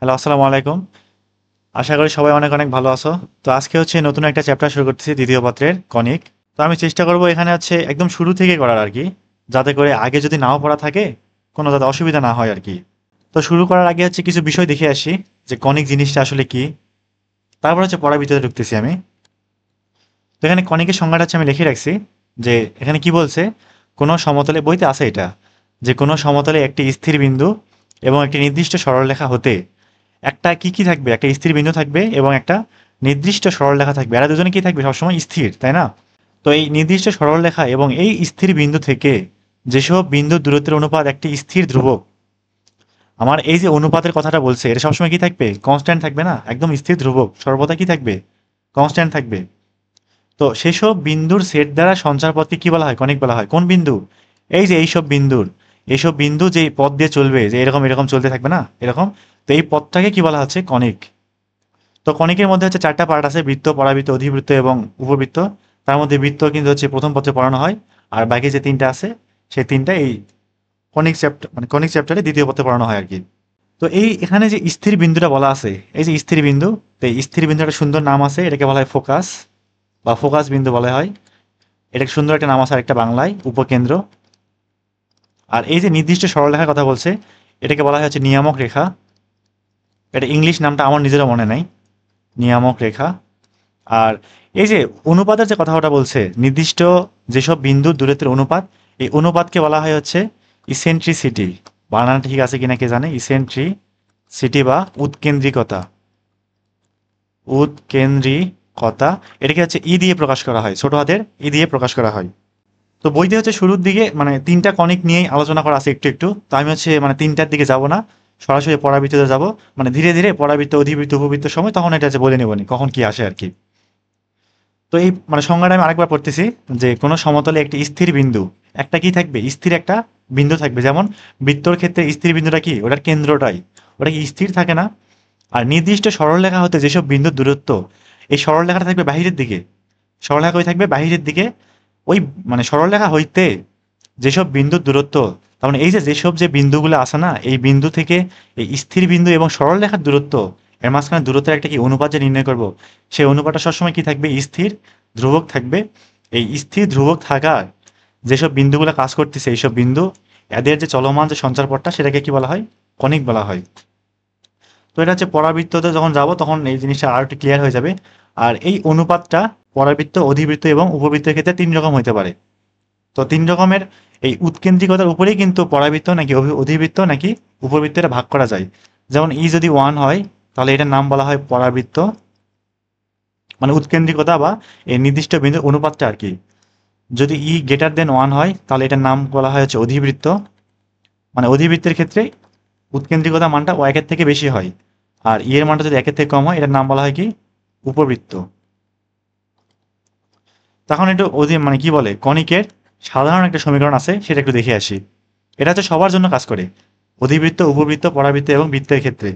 Hello, আসসালামু আলাইকুম। আশা করি সবাই অনেক অনেক ভালো আছো। তো আজকে হচ্ছে নতুন একটা চ্যাপ্টার শুরু করতেছি, দ্বিতীয় পত্রের কণিক। তো আমি চেষ্টা করব এখানে হচ্ছে একদম শুরু থেকে করার আর কি, যাতে করে আগে যদি নাও পড়া থাকে কোনো যাতে অসুবিধা না হয় আর কি। তো শুরু করার আগে হচ্ছে কিছু বিষয় দেখে আসি যে কণিক জিনিসটা আসলে কি, তারপর হচ্ছে পড়ার ভিতরে ঢুকতেছি আমি। তো এখানে কণিকের সংজ্ঞাটা হচ্ছে আমি লিখে রাখছি যে এখানে কি বলছে, কোনো সমতলে, বইতে আছে এটা, যে কোনো সমতলে একটি স্থির বিন্দু এবং একটি নির্দিষ্ট সরলরেখা হতে একটা কি কি থাকবে, একটা স্থির বিন্দু থাকবে এবং একটা নির্দিষ্ট সরলরেখা থাকবে। এরা দুজনে কি থাকবে, সবসময় স্থির, তাই না? তো এই নির্দিষ্ট সরলরেখা এবং এই স্থির বিন্দু থেকে যেসব বিন্দুর দূরত্বের অনুপাত একটি স্থির ধ্রুবক, আমার এই যে অনুপাতের কথাটা বলছে, এটা সবসময় কি থাকবে, কনস্ট্যান্ট থাকবে না, একদম স্থির ধ্রুবক, সর্বদা কি থাকবে, কনস্ট্যান্ট থাকবে। তো সেসব বিন্দুর সেট দ্বারা সঞ্চারপথকে কি বলা হয়, কণিক বলা হয়। কোন বিন্দু, এই যে এইসব বিন্দু যে পথ দিয়ে চলবে, যে এরকম এরকম চলতে থাকবে না, এরকম। তো এই পথটাকে কি বলা হচ্ছে, কণিক। তো কণিকের মধ্যে হচ্ছে চারটা পার্ট আছে, বৃত্ত, পরাবৃত্ত, অধিবৃত্ত এবং উপবৃত্ত। তার মধ্যে বৃত্ত কিন্তু হচ্ছে প্রথম পত্রে পড়ানো হয়, আর বাকি যে তিনটা আছে সেই তিনটা এই কণিক চ্যাপ্টার, মানে কণিক চ্যাপ্টারে দ্বিতীয় পত্রে পড়ানো হয় আর কি। তো এই এখানে যে স্থির বিন্দুটা বলা আছে, এই যে স্থির বিন্দু, তো এই স্থির বিন্দুর একটা সুন্দর নাম আছে, এটাকে বলা হয় ফোকাস বা ফোকাস বিন্দু বলা হয়। এটা সুন্দর একটা নাম আছে আরেকটা বাংলায়, উপকেন্দ্র। আর এই যে নির্দিষ্ট সরলরেখার কথা বলছে, এটাকে বলা হয় হচ্ছে নিয়ামক রেখা। এটা ইংলিশ নামটা আমার নিজেরও মনে নাই, নিয়ামক রেখা। আর এই যে অনুপাতের যে কথাটা বলছে, নির্দিষ্ট যেসব বিন্দুর দূরত্বের অনুপাত, এই অনুপাতকে বলা হয় হচ্ছে ইসেন্ট্রিসিটি। বানান ঠিক আছে কিনা কে জানে, ইসেন্ট্রিসিটি বা উৎকেন্দ্রিকতা। উৎকেন্দ্রিকতা, এটাকে হচ্ছে ই দিয়ে প্রকাশ করা হয়, ছোট হাতের ই দিয়ে প্রকাশ করা হয়। তো বইতে হচ্ছে শুরুর দিকে মানে তিনটা কণিক নিয়েই আলোচনা করা আছে একটু একটু, তো আমি হচ্ছে মানে তিনটার দিকে যাব না, সরাসরি পরাবৃত্ততে যাব। মানে ধীরে ধীরে পরাবৃত্ত, অধিবৃত্ত, উপবৃত্ত সময় তখন এটা হচ্ছে বলে নেবনি কখন কি আসে আর কি। তো এই মানে সংজ্ঞাটা আমি আরেকবার পড়তেছি, যে কোনো সমতলে একটি স্থির বিন্দু, একটা কি থাকবে, স্থির একটা বিন্দু থাকবে। যেমন বৃত্তর ক্ষেত্রে স্থির বিন্দুটা কি, ওটার কেন্দ্রটাই, ওটা কি স্থির থাকে না। আর নির্দিষ্ট সরলরেখা হতে যেসব বিন্দুর দূরত্ব, এই সরলরেখাটা থাকবে বাহিরের দিকে, সরলরেখা ওই থাকবে বাহিরের দিকে। ওই মানে সরলরেখা হইতে যেসব বিন্দুর দূরত্ব, তার মানে এই যে যেসব যে বিন্দুগুলো আছে না, এই বিন্দু থেকে এই স্থির বিন্দু এবং সরলরেখার দূরত্ব, এর মাঝখানে দূরত্বের একটা কি অনুপাত যে নির্ণয় করব, সেই অনুপাতটা সবসময় কি থাকবে, স্থির ধ্রুবক থাকবে। এই স্থির ধ্রুবক থাকার যেসব বিন্দুগুলো কাজ করতেছে, এইসব বিন্দু, এদের যে চলমান যে সঞ্চারপথটা, সেটাকে কি বলা হয়, কণিক বলা হয়। তো এটা হচ্ছে পরাবৃত্ততে যখন যাব তখন এই জিনিসটা আর একটু ক্লিয়ার হয়ে যাবে। আর এই অনুপাতটা পরাবৃত্ত, অধিবৃত্ত এবং উপবৃত্তের ক্ষেত্রে তিন রকম হতে পারে। তো তিন রকমের এই উৎকেন্দ্রিকতার উপরেই কিন্তু পরাবৃত্ত নাকি অধিবৃত্ত নাকি উপবৃত্তের ভাগ করা যায়। যেমন ই যদি 1 হয়, তাহলে এটার নাম বলা হয় পরাবৃত্ত, মানে উৎকেন্দ্রিকতা বা এই নির্দিষ্ট বিন্দুর অনুপাতটা আর কি। যদি ই গ্রেটার দেন 1 হয়, তাহলে এটার নাম বলা হয় হচ্ছে অধিবৃত্ত, মানে অধিবৃত্তের ক্ষেত্রে উৎকেন্দ্রিকতা মানটা ও একের থেকে বেশি হয়। আর ই এর মানটা যদি একের থেকে কম হয়, এটার নাম বলা হয় কি, উপবৃত্ত। তখন একটু মানে কি বলে, কণিকের সাধারণ একটা সমীকরণ আছে, সেটা একটু দেখে আসি। এটা হচ্ছে সবার জন্য কাজ করে, অধিবৃত্ত, উপবৃত্ত, পরাবৃত্ত এবং বৃত্তের ক্ষেত্রে।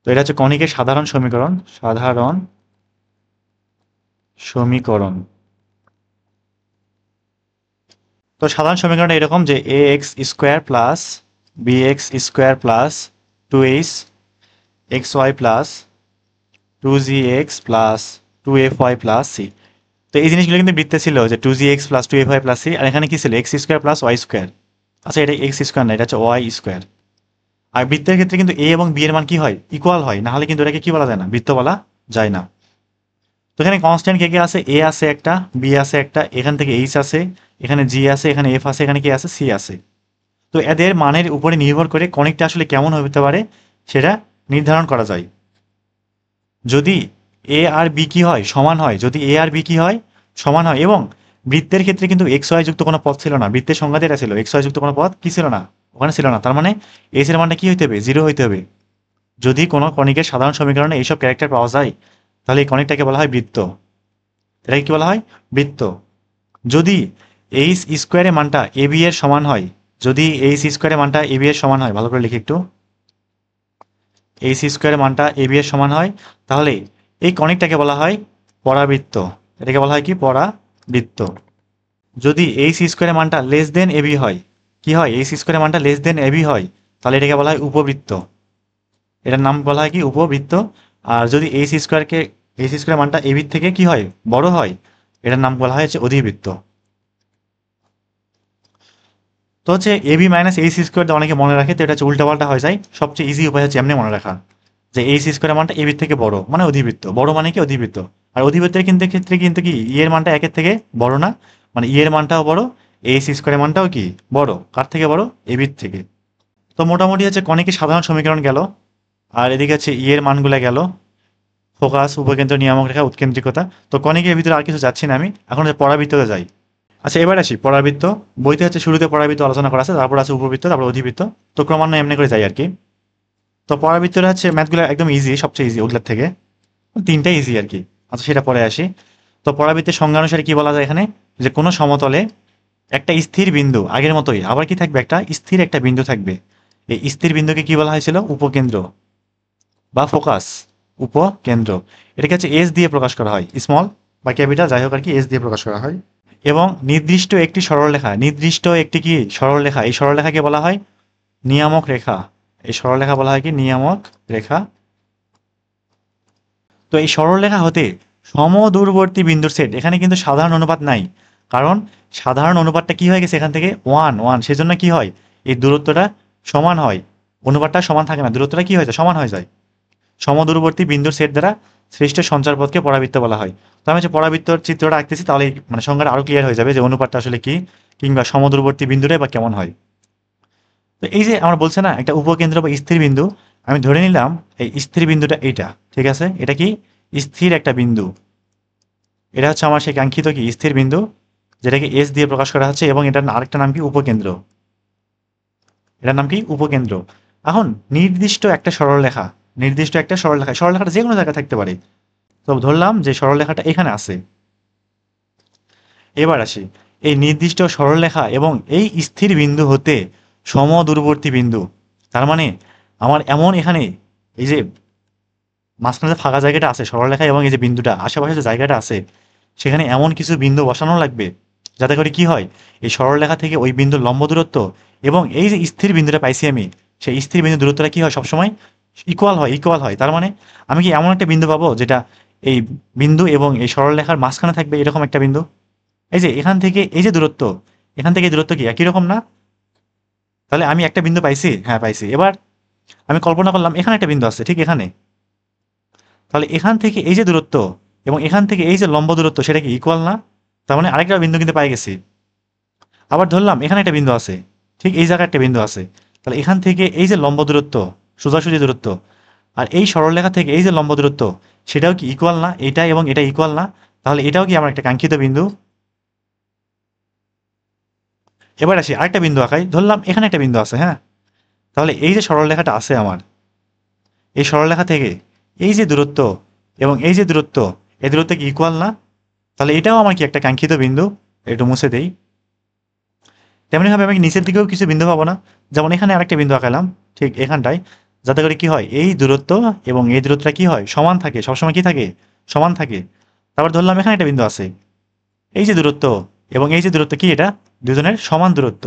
তো এটা হচ্ছে কণিকের সাধারণ সমীকরণ, সাধারণ সমীকরণ। তো সাধারণ সমীকরণটা এরকম যে A X square plus B X square plus 2h X Y plus 2g(x) plus 2fy plus C. তো এই জিনিসগুলো কিন্তু বৃত্তে ছিল, যে 2g(x) plus 2fy plus C, আর এখানে কি ছিল, x square plus Y square. আচ্ছা, এটা এক্স স্কোয়ার না, এটা হচ্ছে ওয়াই স্কোয়ার। আর বৃত্তের ক্ষেত্রে কিন্তু এ এবং বি এর মান কি হয়, ইকুয়াল হয়, না হলে কিন্তু এটাকে কি বলা যায় না, বৃত্ত বলা যায় না। তো এখানে কনস্ট্যান্ট কে কে আছে, এ আছে একটা, বি আছে একটা, এখান থেকে এইচ আছে, এখানে জি আছে, এখানে এফ আছে, এখানে কি আছে, সি আছে। তো এদের মানের উপরে নির্ভর করে কণিকটা আসলে কেমন হতে পারে সেটা নির্ধারণ করা যায়। যদি এ আর বি কি হয়, সমান হয়, যদি এ আর বি কি হয়, সমান হয়, এবং বৃত্তের ক্ষেত্রে কিন্তু এক্স ওয়াই যুক্ত কোনো পথ ছিল না, বৃত্তের সংজ্ঞা যেটা ছিল, এক্স ওয়াই যুক্ত কোনো পথ কি ছিল না, ওখানে ছিল না, তার মানে এস এর মানটা কি হইতে হবে, জিরো হইতে হবে। যদি কোনো কণিকের সাধারণ সমীকরণে এইসব ক্যারেক্টার পাওয়া যায়, তাহলে এই কণিকটাকে বলা হয় বৃত্ত, এটাকে কি বলা হয়, বৃত্ত। যদি এইচ স্কোয়ারের মানটা এ বি এর সমান হয়, যদি এইচ স্কোয়ারের মানটা এ বি এর সমান হয়, ভালো করে লিখি একটু, এইচ স্কোয়ারের মানটা এ বি এর সমান হয়, তাহলে এই কণিকটাকে বলা হয় পরাবৃত্ত, এটাকে বলা হয় কি, পরাবৃত্ত। যদি এইচ স্কোয়ারের মানটা লেস দেন এবি হয়, কি হয়, এইচ স্কোয়ারের মানটা লেস দেন এবি হয়, তাহলে এটাকে বলা হয় উপবৃত্ত, এটার নাম বলা হয় কি উপবৃত্ত। আর যদি এইচ স্কোয়ার মানটা এবি থেকে কি হয় বড় হয়, এটার নাম বলা হয় হচ্ছে অধিবৃত্ত। তো হচ্ছে এবি মাইনাস এইচ স্কোয়ার অনেকে মনে রাখে, তো এটা হচ্ছে উল্টাপাল্টা হয়ে যায়। সবচেয়ে ইজি উপায় হচ্ছে এমনি মনে রাখা যে এইচ স্কোয়ার মানটা এবি থেকে বড় মানে অধিবৃত্ত, বড় মানে কি অধিবৃত্ত। আর অধিবৃত্তের কিন্তু ক্ষেত্রে কিন্তু কি ই এর মানটা একের থেকে বড় না, মানে ই এর মানটাও বড়, এইচ স্কোয়ার মানটাও কি বড়, কার থেকে বড়, এবির থেকে। তো মোটামুটি হচ্ছে কনিকের সাধারণ সমীকরণ গেল, আর এদিকে হচ্ছে ই এর মানগুলো গেল, ফোকাস, উপকেন্দ্র, নিয়ামক রেখা, উৎকেন্দ্রিকতা। তো কনিকের ভিতরে আর কিছু যাচ্ছি না আমি, এখন হচ্ছে পরাবৃত্ততে যাই। আচ্ছা এবার আসি পরাবৃত্ত। বইতে হচ্ছে শুরুতে পরাবৃত্ত আলোচনা করা আছে, তারপর আছে উপবৃত্ত, তারপর অধিবৃত্ত। তো ক্রমান্বয়ে এমনি করে যাই আর কি। তো পরাবৃত্তটা হচ্ছে ম্যাথগুলো একদম ইজি, সবচেয়ে ইজি ওগুলোর থেকে, তিনটাই ইজি আর কি। আচ্ছা সেটা পরে আসি। তো পরাবৃত্তের সংজ্ঞা অনুসারে কি বলা যায় এখানে, যে কোনো সমতলে একটা স্থির বিন্দু, আগের মতোই আবার কি থাকবে, একটা স্থির একটা বিন্দু থাকবে। এই স্থির বিন্দুকে কি বলা হয়েছিল, উপকেন্দ্র বা ফোকাস, উপকেন্দ্র। এটাকে হচ্ছে এস দিয়ে প্রকাশ করা হয়, স্মল বা ক্যাপিটাল যাই হোক আর কি, এস দিয়ে প্রকাশ করা হয়। এবং নির্দিষ্ট একটি সরলরেখা, নির্দিষ্ট একটি কি সরলরেখা, এই সরলরেখাকে বলা হয় নিয়ামক রেখা। এই সরলরেখা বলা হয় কি নিয়ামক রেখা। তো এই সরলরেখা হতে সমদূরবর্তী বিন্দুর সেট, এখানে কিন্তু সাধারণ অনুপাত নাই, কারণ সাধারণ অনুপাতটা কি হয়ে গেছে এখান থেকে ওয়ান ওয়ান, সেজন্য কি হয় এই দূরত্বটা সমান হয়, অনুপাতটা সমান থাকে না, দূরত্বটা কি হয়ে যায় সমান হয়ে যায়। সমদূরবর্তী বিন্দুর সেট দ্বারা সৃষ্ট সঞ্চারপথকে পরাবৃত্ত বলা হয়। তো আমি হচ্ছে পরাবৃত্তর চিত্রটা আঁকতেছি, তাহলে মানে সংজ্ঞাটা আরো ক্লিয়ার হয়ে যাবে যে অনুপাতটা আসলে কি, কিংবা সমদূরবর্তী বিন্দুটাই বা কেমন হয়। তো এই যে আমরা বলছে না একটা উপকেন্দ্র বা স্থির বিন্দু, আমি ধরে নিলাম এই স্থির বিন্দুটা এইটা, ঠিক আছে, এটা কি স্থির একটা বিন্দু, এটা হচ্ছে আমার সেই কাঙ্ক্ষিত কি স্থির বিন্দু, যেটাকে এস দিয়ে প্রকাশ করা হচ্ছে, এবং এটার আরেকটা নাম কি উপকেন্দ্র, এটার নাম কি উপকেন্দ্র। এখন নির্দিষ্ট একটা সরলরেখা, নির্দিষ্ট একটা সরলরেখা, সরলরেখাটা যে কোনো জায়গায় থাকতে পারে। তো ধরলাম যে সরলরেখাটা এখানে আছে। এবার আসি, এই নির্দিষ্ট সরলরেখা এবং এই স্থির বিন্দু হতে সমদূরবর্তী বিন্দু, তার মানে আমার এমন এখানে এই যে মাঝখানে যে ফাঁকা জায়গাটা আছে সরলরেখা এবং এই যে বিন্দুটা আশেপাশে যে জায়গাটা আছে, সেখানে এমন কিছু বিন্দু বসানো লাগবে যাতে করে কি হয় এই সরলরেখা থেকে ওই বিন্দুর লম্ব দূরত্ব এবং এই যে স্থির বিন্দুটা পাইছি আমি, সেই স্থির বিন্দু দূরত্বটা কি হয় সবসময় ইকুয়াল হয়, ইকুয়াল হয়। তার মানে আমি কি এমন একটা বিন্দু পাবো যেটা এই বিন্দু এবং এই সরলরেখার মাঝখানে থাকবে, এরকম একটা বিন্দু। এই যে এখান থেকে এই যে দূরত্ব, এখান থেকে এই দূরত্ব কি একই রকম না? তাহলে আমি একটা বিন্দু পাইছি, হ্যাঁ পাইছি। এবার আমি কল্পনা করলাম এখানে একটা বিন্দু আছে ঠিক এখানে, তাহলে এখান থেকে এই যে দূরত্ব এবং এখান থেকে এই যে লম্ব দূরত্ব সেটা কি ইকুয়াল না? তার মানে আরেকটা বিন্দু কিন্তু পাই গেছি। আবার ধরলাম এখানে একটা বিন্দু আছে, ঠিক এই জায়গায় একটা বিন্দু আছে, তাহলে এখান থেকে এই যে লম্ব দূরত্ব, সোজাসুজি দূরত্ব, আর এই সরলরেখা থেকে এই যে লম্ব দূরত্ব, সেটাও কি ইকুয়াল না? এটা এবং এটা ইকুয়াল না? তাহলে এটাও কি আমার একটা কাঙ্ক্ষিত বিন্দু। এবার আসি আরেকটা বিন্দু আঁকাই, ধরলাম এখানে একটা বিন্দু আছে, হ্যাঁ, তাহলে এই যে সরলরেখাটা আছে আমার, এই সরলরেখা থেকে এই যে দূরত্ব এবং এই যে দূরত্ব, এই দূরত্ব কি ইকুয়াল না? তাহলে এটাও আমার কি একটা কাঙ্ক্ষিত বিন্দু। একটু মুছে দেই। তেমনিভাবে আমি নিচের দিকেও কিছু বিন্দু পাবো না, যেমন এখানে আরেকটা বিন্দু আঁকালাম ঠিক এখানটায়, যাতে করে কি হয় এই দূরত্ব এবং এই দূরত্বটা কি হয় সমান থাকে, সবসময় কি থাকে সমান থাকে। তারপর ধরলাম এখানে একটা বিন্দু আছে, এই যে দূরত্ব এবং এই যে দূরত্ব কি এটা দুজনের সমান দূরত্ব।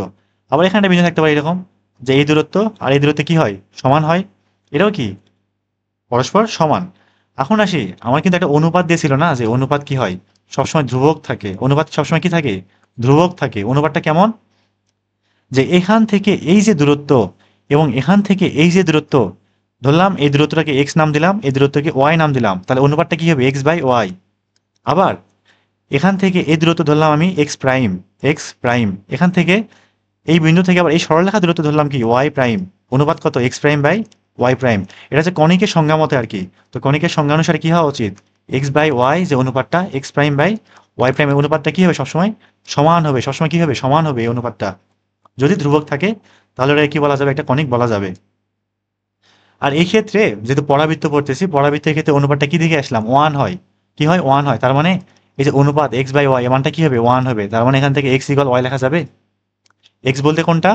আবার এখানে একটা বিন্দু থাকতে পারে এরকম, যে এই দূরত্ব আর এই দূরত্ব কি হয় সমান হয়, এটাও কি পরস্পর সমান। এখন আসি, আমার কিন্তু একটা অনুপাত দিয়েছিল না, যে অনুপাত কি হয় সবসময় ধ্রুবক থাকে, অনুপাত সবসময় কি থাকে ধ্রুবক থাকে। অনুপাতটা কেমন, যে এখান থেকে এই যে দূরত্ব এবং এখান থেকে এই যে দূরত্ব, ধরলাম এই দূরত্বটাকে এক্স নাম দিলাম, এই দূরত্বকে ওয়াই নাম দিলাম, তাহলে অনুপাতটা কি হবে এক্স বাই ওয়াই। আবার এখান থেকে এই দূরত্ব ধরলাম আমি এক্স প্রাইম, এক্স প্রাইম, এখান থেকে এই বিন্দু থেকে আবার এই সরলরেখা দূরত্ব ধরলাম কি ওয়াই প্রাইম, অনুপাত কত x prime by Y prime. এটা হচ্ছে কণিকের সংজ্ঞা মতে আর কি। তো কণিকের সংজ্ঞা অনুসারে কি হওয়া উচিত, এক্স বাই ওয়াই যে অনুপাতটা X prime by Y prime, অনুপাতটা কি হবে সবসময় সমান হবে, সবসময় কি হবে সমান হবে এই অনুপাতটা। যদি ধ্রুবক থাকে তাহলে ওটা কি বলা যাবে, একটা কণিক বলা যাবে। আর এই ক্ষেত্রে যেহেতু পরাবৃত্ত পড়তেছি, পরাবৃত্তের ক্ষেত্রে অনুপাতটা কি দিকে আসলাম ওয়ান হয়, কি হয় ওয়ান হয়। তার মানে এই যে অনুপাত এক্স বাই ওয়াই এর মানটা কি হবে ওয়ান হবে। তার মানে এখান থেকে এক্স ইকুয়াল ওয়াই লেখা যাবে। এক্স বলতে কোনটা,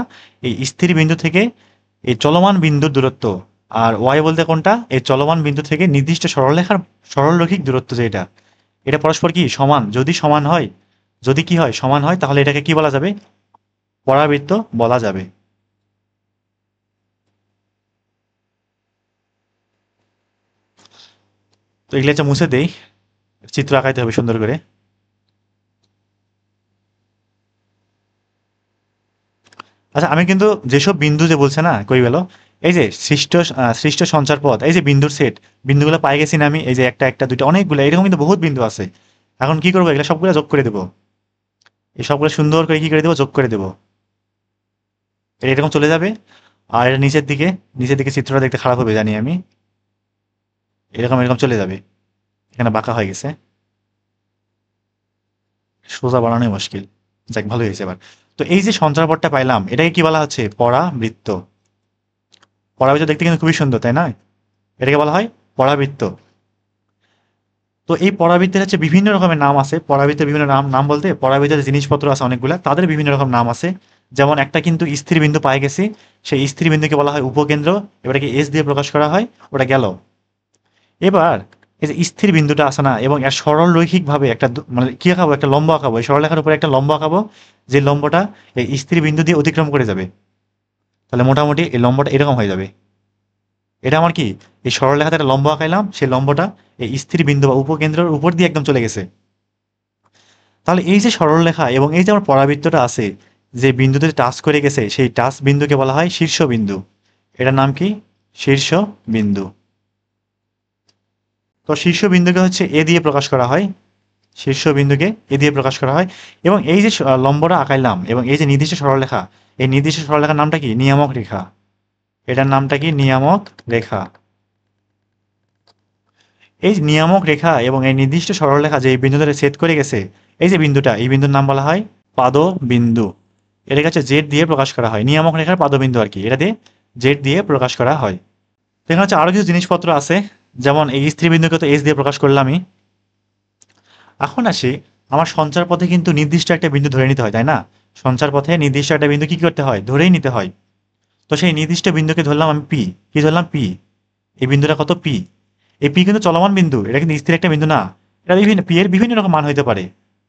এই স্থির বিন্দু থেকে এই চলমান বিন্দুর দূরত্ব, আর ওয়াই বলতে কোনটা, এই চলমান বিন্দু থেকে নির্দিষ্ট সরলরেখার সরলরৈখিক দূরত্ব যেটা, এটা পরস্পর কি সমান। যদি সমান হয়, যদি কি হয় সমান হয়, তাহলে এটাকে কি বলা যাবে পরাবৃত্ত বলা যাবে। তো এগুলো হচ্ছে মুছে দেই, চিত্র আঁকাইতে হবে সুন্দর করে। আচ্ছা আমি কিন্তু যেসব বিন্দু যে বলছে না কই গেল, এই যে সৃষ্ট সঞ্চার পথ, এই যে বিন্দুর সেট, বিন্দুগুলো পাই গেছি না আমি, এই যে একটা একটা দুইটা অনেকগুলো এরকম কিন্তু বহুত বিন্দু আছে। এখন কি করবো, এগুলো সবগুলো যোগ করে দেবো, এই সবগুলো সুন্দর করে কি করে দেবো, যোগ করে দেবো। এটা এরকম চলে যাবে। আর এটা নিচের দিকে চিত্রটা দেখতে খারাপ হবে জানি আমি, এরকম এরকম চলে যাবে, এখানে বাঁকা হয়ে গেছে, সোজা বানানোই মুশকিল। যাক ভালো হয়েছে এবার। তো এই যে সঞ্চারপথটা পাইলাম, এটাকে কি বলা হচ্ছে, পরাবৃত্ত। পরাবৃত্ত দেখতে কিন্তু খুবই সুন্দর, তাই না? এটাকে বলা হয় পরাবৃত্ত। তো এই পরাবৃত্তের হচ্ছে বিভিন্ন রকমের নাম আছে, পরাবৃত্তের বিভিন্ন নাম, নাম বলতে পরাবৃত্তের যে জিনিসপত্র আছে অনেকগুলা, তাদের বিভিন্ন রকম নাম আছে। যেমন একটা কিন্তু স্থির বিন্দু পাই গেছি, সেই স্থির বিন্দুকে বলা হয় উপকেন্দ্র, এবারকে এস দিয়ে প্রকাশ করা হয়, ওটা গেল। এবার এই যে স্থির বিন্দুটা আছে না, এবং এর সরল রৈখিক ভাবে একটা মানে কি আঁকাবো, একটা লম্ব আঁকাবো, এই সরলরেখার উপরে একটা লম্ব আঁকাবো, যে লম্বটা এই স্থির বিন্দু দিয়ে অতিক্রম করে যাবে। তাহলে মোটামুটি এই লম্বটা এরকম হয়ে যাবে। এটা আমার কি, এই সরলরেখাতে একটা লম্ব আঁকাইলাম, সেই লম্বটা এই স্থির বিন্দু বা উপকেন্দ্রের উপর দিয়ে একদম চলে গেছে। তাহলে এই যে সরলরেখা এবং এই যে আমার পরাবৃত্তটা আছে, যে বিন্দুতে টাচ করে গেছে, সেই টাচ বিন্দুকে বলা হয় শীর্ষ বিন্দু। এটার নাম কি, শীর্ষ বিন্দু। তো শীর্ষ বিন্দুকে হচ্ছে এ দিয়ে প্রকাশ করা হয়, শীর্ষ বিন্দুকে এ দিয়ে প্রকাশ করা হয়। এবং এই যে লম্বটা আঁকাইলাম এবং এই যে নির্দিষ্ট সরলরেখা, এই নির্দিষ্ট সরলরেখার নামটা কি, নিয়ামক রেখা। এটার নামটা কি, নিয়ামক রেখা। এই নিয়ামক রেখা এবং এই নির্দিষ্ট সরলরেখা যে এই বিন্দু ধরে ছেদ করে গেছে, এই যে বিন্দুটা, এই বিন্দুর নাম বলা হয় পাদ বিন্দু। এটাকে হচ্ছে জেড দিয়ে প্রকাশ করা হয়, নিয়ামক রেখার পাদবিন্দু আর কি, এটা দিয়ে জেড দিয়ে প্রকাশ করা হয়। তো এখানে হচ্ছে আরো কিছু জিনিসপত্র আছে, যেমন এই স্ত্রী বিন্দুকে তো এস দিয়ে প্রকাশ করলামই। এখন আসি, আমার সঞ্চার পথে কিন্তু নির্দিষ্ট একটা বিন্দু ধরে নিতে হয়, তাই না? সঞ্চার পথে নির্দিষ্ট একটা বিন্দু কি করতে হয়, ধরেই নিতে হয়। তো সেই নির্দিষ্ট বিন্দুকে ধরলাম আমি পি, কি ধরলাম, পি। এই বিন্দুটা কত, পি। এই পি কিন্তু চলমান বিন্দু, এটা কিন্তু স্থির একটা বিন্দু না। এটা বিভিন্ন পি এর বিভিন্ন রকম মান হইতে পারে।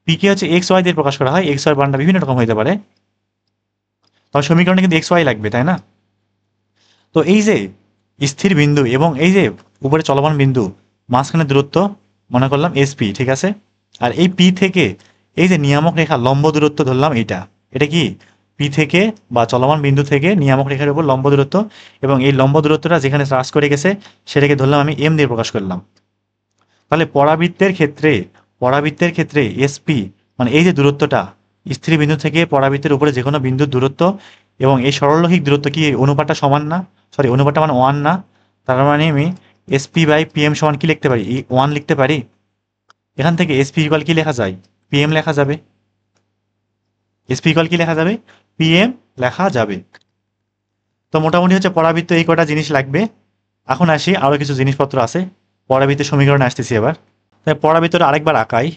পি কে হচ্ছে এক্স ওয়াই দিয়ে প্রকাশ করা হয়, এক্স ওয়াই মানটা বিভিন্ন রকম হইতে পারে। তবে সমীকরণে কিন্তু এক্স ওয়াই লাগবে, তাই না? তো এই যে স্থির বিন্দু এবং এই যে উপরে চলমান বিন্দু, মাঝখানে দূরত্ব মনে করলাম এসপি, ঠিক আছে? আর এই পি থেকে এই যে নিয়ামক রেখা লম্ব দূরত্ব ধরলাম এইটা, এটা কি, পি থেকে বা চলমান বিন্দু থেকে নিয়ামক রেখার উপর লম্ব দূরত্ব, এবং এই লম্ব দূরত্বটা যেখানে হ্রাস করে গেছে সেটাকে ধরলাম আমি এম দিয়ে প্রকাশ করলাম। তাহলে পরাবৃত্তের ক্ষেত্রে এসপি মানে এই যে দূরত্বটা, স্থির বিন্দু থেকে পরাবৃত্তের উপরে যে কোনো বিন্দুর দূরত্ব এবং এই সরলরৈখিক দূরত্ব কি, অনুপাতটা সমান না, সরি অনুপাতটা মানে ওয়ান না। তার মানে আমি এসপি বাই পিএম সমান কি লিখতে পারি, এই ওয়ান লিখতে পারি। এখান থেকে এসপি ইকুয়াল কি লেখা যায়, পিএম লেখা যাবে। এসপি ইকুয়াল কি লেখা যাবে, পিএম লেখা যাবে। তো মোটামুটি হচ্ছে পরাবৃত্ত এই কটা জিনিস লাগবে। এখন আসি আরো কিছু জিনিসপত্র আছে, পরাবৃত্তের সমীকরণে আসতেছি এবার। তাই পরাবৃত্তটা আরেকবার আঁকাই।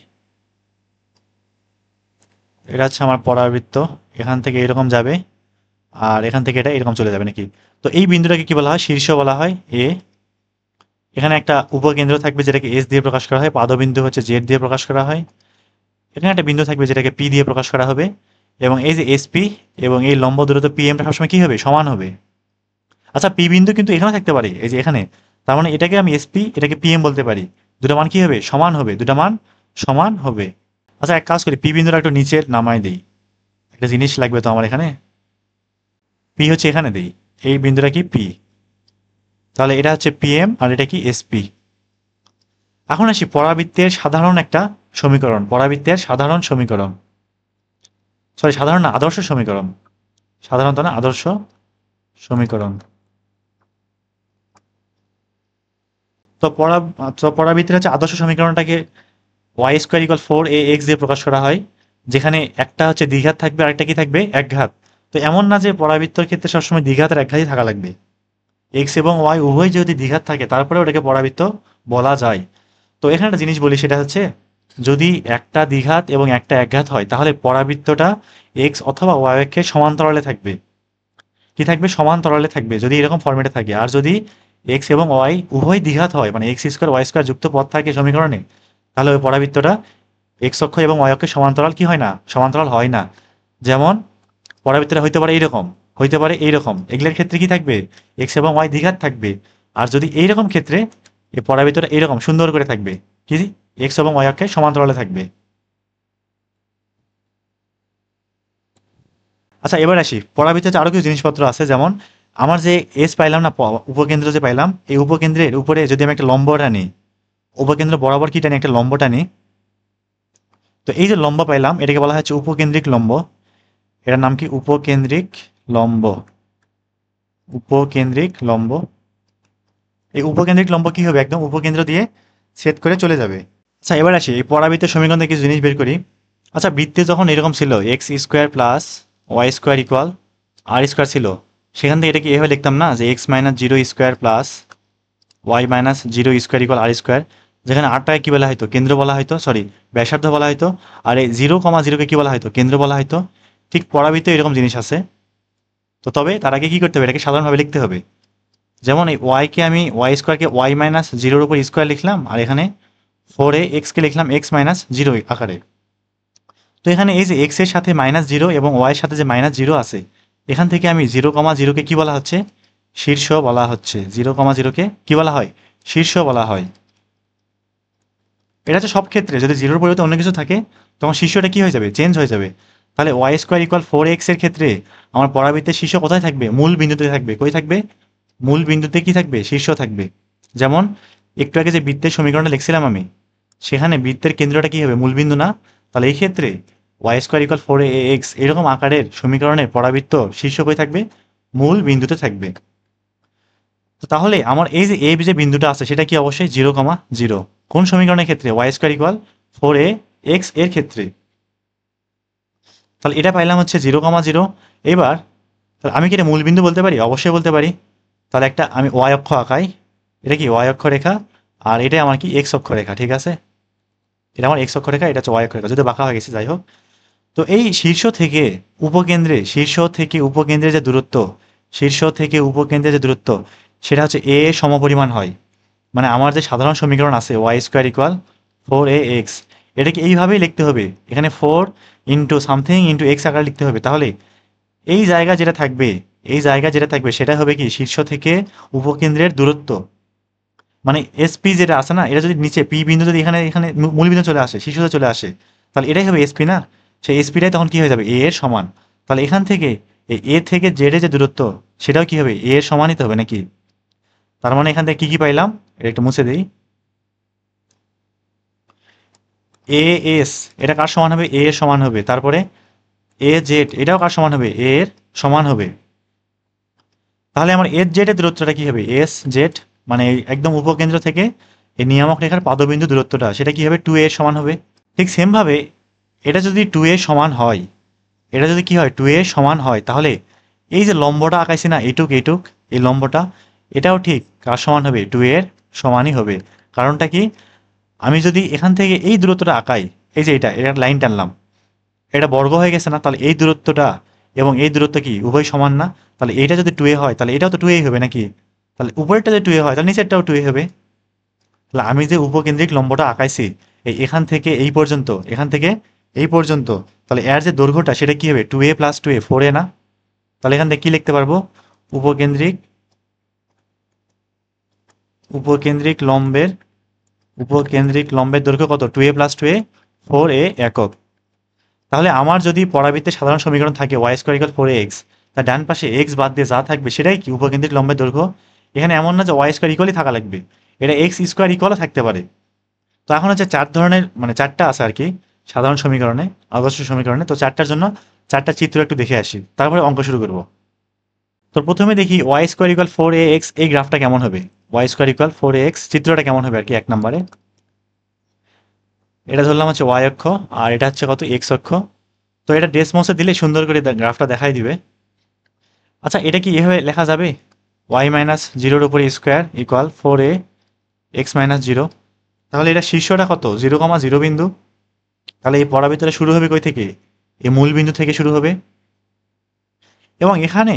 এটা হচ্ছে আমার পরাবৃত্ত, এখান থেকে এরকম যাবে, আর এখান থেকে এটা এরকম চলে যাবে নাকি। তো এই বিন্দুটাকে কি বলা হয়, শীর্ষ বলা হয় এ। এখানে একটা উপকেন্দ্র থাকবে যেটাকে এস দিয়ে প্রকাশ করা হয়, পাদবিন্দু হচ্ছে জেড দিয়ে প্রকাশ করা হয়। এখানে একটা বিন্দু থাকবে যেটাকে পি দিয়ে প্রকাশ করা হবে, এবং এই যে এসপি এবং এই লম্ব দূরত্ব পি এমটা সবসময় কি হবে, সমান হবে। আচ্ছা পি বিন্দু কিন্তু এখানে থাকতে পারে, এই যে এখানে। তার মানে এটাকে আমি এসপি, এটাকে পিএম বলতে পারি। দুটো মান কি হবে, সমান হবে, দুটো মান সমান হবে। আচ্ছা এক কাজ করি, পি বিন্দুটা একটু নিচে নামাই দিই, একটা জিনিস লাগবে তো আমার এখানে। পি হচ্ছে এখানে দিই, এই বিন্দুটা কি পি, তাহলে এটা হচ্ছে পিএম আর এটা কি এসপি। এখন আসি পরাবৃত্তের সাধারণ একটা সমীকরণ, পরাবৃত্তের সাধারণ সমীকরণ, সরি সাধারণ না, আদর্শ সমীকরণ, সাধারণত না, আদর্শ সমীকরণ। তো পরাবৃত্তের হচ্ছে আদর্শ সমীকরণটাকে ওয়াই স্কোয়ার ইকুয়াল ফোর এ এক্স দিয়ে প্রকাশ করা হয়, যেখানে একটা হচ্ছে দ্বিঘাত থাকবে আর একটা কি থাকবে, একঘাত। তো এমন না যে পরাবৃত্তর ক্ষেত্রে সবসময় দ্বিঘাত আর একঘাতই থাকা লাগবে, এক্স এবং ওয়াই উভয় যদি দ্বিঘাত থাকে তারপরে ওটাকে পরাবৃত্ত বলা যায়। তো এখানে একটা জিনিস বলি, সেটা হচ্ছে যদি একটা দ্বিঘাত এবং একটা একঘাত হয় তাহলে পরাবৃত্তটা এক্স অথবা ওয়াই অক্ষের সমান্তরালে থাকবে। কি থাকবে, সমান্তরালে থাকবে যদি এরকম ফর্মেটে থাকে। আর যদি এক্স এবং ওয়াই উভয় দ্বিঘাত হয়, মানে এক্স স্কোয়ার ওয়াই স্কোয়ার যুক্ত পদ থাকে সমীকরণে, তাহলে ওই পরাবৃত্তটা এক্স অক্ষ এবং ওয়াই অক্ষের সমান্তরাল কি হয় না, সমান্তরাল হয় না। যেমন পরাবৃত্তটা হইতে পারে এইরকম, হইতে পারে এইরকম, এগুলোর ক্ষেত্রে কি থাকবে, এক্স এবং ওয়াই দ্বিঘাত থাকবে। আর যদি এইরকম ক্ষেত্রে এই পরাবৃত্তটা এরকম সুন্দর করে থাকবে, কি এক্স এবং ওয়াই অক্ষে সমান্তরালে থাকবে। আচ্ছা এবার আসি, পরাবৃত্তে আরো কিছু জিনিসপত্র আছে, যেমন আমার যে এস পাইলাম না, উপকেন্দ্র যে পাইলাম, এই উপকেন্দ্রের উপরে যদি আমি একটা লম্ব টানি, উপকেন্দ্র বরাবর কি টানি, একটা লম্ব টানি, তো এই যে লম্ব পাইলাম এটাকে বলা হচ্ছে উপকেন্দ্রিক লম্ব। এটার নাম কি? উপকেন্দ্রিক লম্ব। উপকেন্দ্রিক লম্ব। এই উপকেন্দ্রিক লম্ব কি হবে? একদম উপকেন্দ্র দিয়ে ছেদ করে চলে যাবে। আচ্ছা এবার আসি এই পরাবৃত্তের সমীকরণ থেকে কিছু জিনিস বের করি। আচ্ছা বৃত্তে যখন এরকম ছিল x square plus Y square equal R square ছিল, সেখান থেকে এটাকে এভাবে লিখতাম না যে X minus zero square plus Y minus zero square equal R square, যেখানে আরটাকে কি বলা হয়তো? কেন্দ্র বলা হয়তো, সরি ব্যাসার্ধ বলা হয়তো, আর এই জিরো কমা জিরোকে কি বলা হয়তো? কেন্দ্র বলা হয়তো। ঠিক পরাবৃত্তে এরকম জিনিস আছে। তো তবে তার আগে কি করতে হবে? এটাকে সাধারণভাবে লিখতে হবে। যেমন এই ওয়াইকে আমি ওয়াই স্কোয়ারকে ওয়াই মাইনাস জিরোর উপর স্কোয়ার লিখলাম, আর এখানে ফোর এ এক্সকে লিখলাম এক্স মাইনাস জিরো আকারে। তো এখানে এই যে এক্স এর সাথে মাইনাস জিরো এবং ওয়াই এর সাথে যে মাইনাস জিরো আছে, এখান থেকে আমি জিরো কমা জিরোকে কি বলা হচ্ছে? শীর্ষ বলা হচ্ছে। জিরো কমা জিরোকে কি বলা হয়? শীর্ষ বলা হয়। এটা হচ্ছে সব ক্ষেত্রে, যদি জিরোর পরিবর্তে অন্য কিছু থাকে তখন শীর্ষটা কি হয়ে যাবে? চেঞ্জ হয়ে যাবে। তাহলে y square equal four x এর ক্ষেত্রে আমার পরাবৃত্তের শীর্ষ কোথায় থাকবে? মূল বিন্দুতে থাকবে। কই থাকবে? মূল বিন্দুতে কি থাকবে? শীর্ষ থাকবে। যেমন একটু আগে যে বৃত্তের সমীকরণটা লিখছিলাম আমি, সেখানে বৃত্তের কেন্দ্রটা কি হবে? মূলবিন্দু না? তাহলে এই ক্ষেত্রে ওয়াই স্কোয়ার ইকুয়াল ফোর এ এক্স এরকম আকারের সমীকরণের পরাবৃত্ত শীর্ষ কই থাকবে? মূল বিন্দুতে থাকবে। তো তাহলে আমার এই যে এ যে বিন্দুটা আছে সেটা কি? অবশ্যই জিরো কমা জিরো। কোন সমীকরণের ক্ষেত্রে? ওয়াই স্কোয়ার ইকুয়াল ফোর এ এক্স এর ক্ষেত্রে। তাহলে এটা পাইলাম হচ্ছে জিরো কমা জিরো। এবার তাহলে আমি কি এটা মূল বিন্দু বলতে পারি? অবশ্যই বলতে পারি। তাহলে একটা আমি ওয়াই অক্ষ আঁকাই। এটা কি ওয়াই অক্ষ রেখা, আর এটা আমার কি এক্স অক্ষ রেখা, ঠিক আছে? এটা আমার এক্স অক্ষ রেখা, এটা হচ্ছে ওয়াই অক্ষ রেখা, যদি বাঁকা হয়ে গেছে, যাই হোক। তো এই শীর্ষ থেকে উপকেন্দ্রে, শীর্ষ থেকে উপকেন্দ্রের যে দূরত্ব, শীর্ষ থেকে উপকেন্দ্রের যে দূরত্ব, সেটা হচ্ছে এ সমপরিমাণ হয়। মানে আমার যে সাধারণ সমীকরণ আছে ওয়াই স্কোয়ার ইকুয়াল ফোর এ এক্স, এটাকে এইভাবেই লিখতে হবে। এখানে four into something into x আকারে লিখতে হবে। তাহলে এই জায়গা যেটা থাকবে, এই জায়গা যেটা থাকবে সেটা হবে কি? শীর্ষ থেকে উপকেন্দ্রের দূরত্ব। মানে এসপি যেটা আছে না, এটা যদি নিচে পি বিন্দু যদি এখানে এখানে মূল বিন্দু চলে আসে, শীর্ষতে চলে আসে, তাহলে এটাই হবে এসপি না? সেই এসপিটাই তখন কি হয়ে যাবে? এ এর সমান। তাহলে এখান থেকে এই এ থেকে জেড এর যে দূরত্ব, সেটাও কি হবে? এ এর সমানই তো হবে নাকি? তার মানে এখান থেকে কি কি পাইলাম? এটা একটু মুছে দেই। এ এস এটা কার সমান হবে? এ এর সমান হবে। তারপরে এ জেড এটাও কার সমান হবে? এ এর সমান হবে। তাহলে আমার এস জেড এর দূরত্বটা কি হবে? এস জেড মানে এই একদম উপকেন্দ্র থেকে এই নিয়ামক রেখার পাদবিন্দু দূরত্বটা, সেটা কি হবে? টু এর সমান হবে। ঠিক সেম ভাবে এটা যদি টু এর সমান হয়, এটা যদি কি হয়? টু এর সমান হয়, তাহলে এই যে লম্বটা আঁকাইছি না, এইটুক এইটুক, এই লম্বটা, এটাও ঠিক কার সমান হবে? টু এর সমানই হবে। কারণটা কি? আমি যদি এখান থেকে এই দূরত্বটা আঁকাই, এই যে এটা লাইন টানলাম, এটা বর্গ হয়ে গেছে না? তাহলে এই দূরত্বটা এবং এই দূরত্ব কি উভয় সমান না? তাহলে এইটা যদি টু এ হয় তাহলে এটাও তো টু এই হবে নাকি? তাহলে উপরেরটা যদি টু এ হয় তাহলে নিচেরটাও টু এ হবে। তাহলে আমি যে উপকেন্দ্রিক লম্বটা আঁকাইছি এই এখান থেকে এই পর্যন্ত, এখান থেকে এই পর্যন্ত, তাহলে এর যে দৈর্ঘ্যটা সেটা কি হবে? Two a plus two a, four এ না? তাহলে এখান থেকে কি লিখতে পারবো? উপকেন্দ্রিক উপকেন্দ্রিক লম্বের উপকেন্দ্রিক লম্বের দৈর্ঘ্য কত? Two a plus two a, four a একক। তাহলে আমার যদি পরাবৃত্তের সাধারণ সমীকরণ থাকে y square equal four x, তার ডান পাশে এক্স বাদ দিয়ে যা থাকবে সেটাই কি? উপকেন্দ্রিক লম্বের দৈর্ঘ্য। এখানে এমন না যে ওয়াই স্কোয়ার ইকুয়ালই থাকা লাগবে, এটা এক্স স্কোয়ার ইকুয়ালও থাকতে পারে। তো এখন হচ্ছে চার ধরনের, মানে চারটা আছে আর কি সাধারণ সমীকরণে, আদর্শ সমীকরণে। তো চারটার জন্য চারটা চিত্র একটু দেখে আসি, তারপরে অঙ্ক শুরু করব। তো প্রথমে দেখি ওয়াই স্কোয়ার ইকুয়াল ফোর এ এক্স, এই গ্রাফটা কেমন হবে? ওয়াই স্কোয়ার ইকুয়াল ফোর এ এক্স চিত্রটা কেমন হবে আর কি? এক নম্বরে এটা ধরলাম হচ্ছে ওয়াই অক্ষ, আর এটা হচ্ছে কত? এক্স অক্ষ। তো এটা ডেসমসে দিলে সুন্দর করে গ্রাফটা দেখাই দিবে। আচ্ছা এটা কি এভাবে লেখা যাবে? ওয়াই মাইনাস জিরোর উপরে স্কোয়ার ইকুয়াল ফোর এ এক্স মাইনাস জিরো। তাহলে এটা শীর্ষটা কত? জিরো কমা জিরো বিন্দু। তাহলে এই পরাবৃত্তটা শুরু হবে কই থেকে? এই মূল বিন্দু থেকে শুরু হবে। এবং এখানে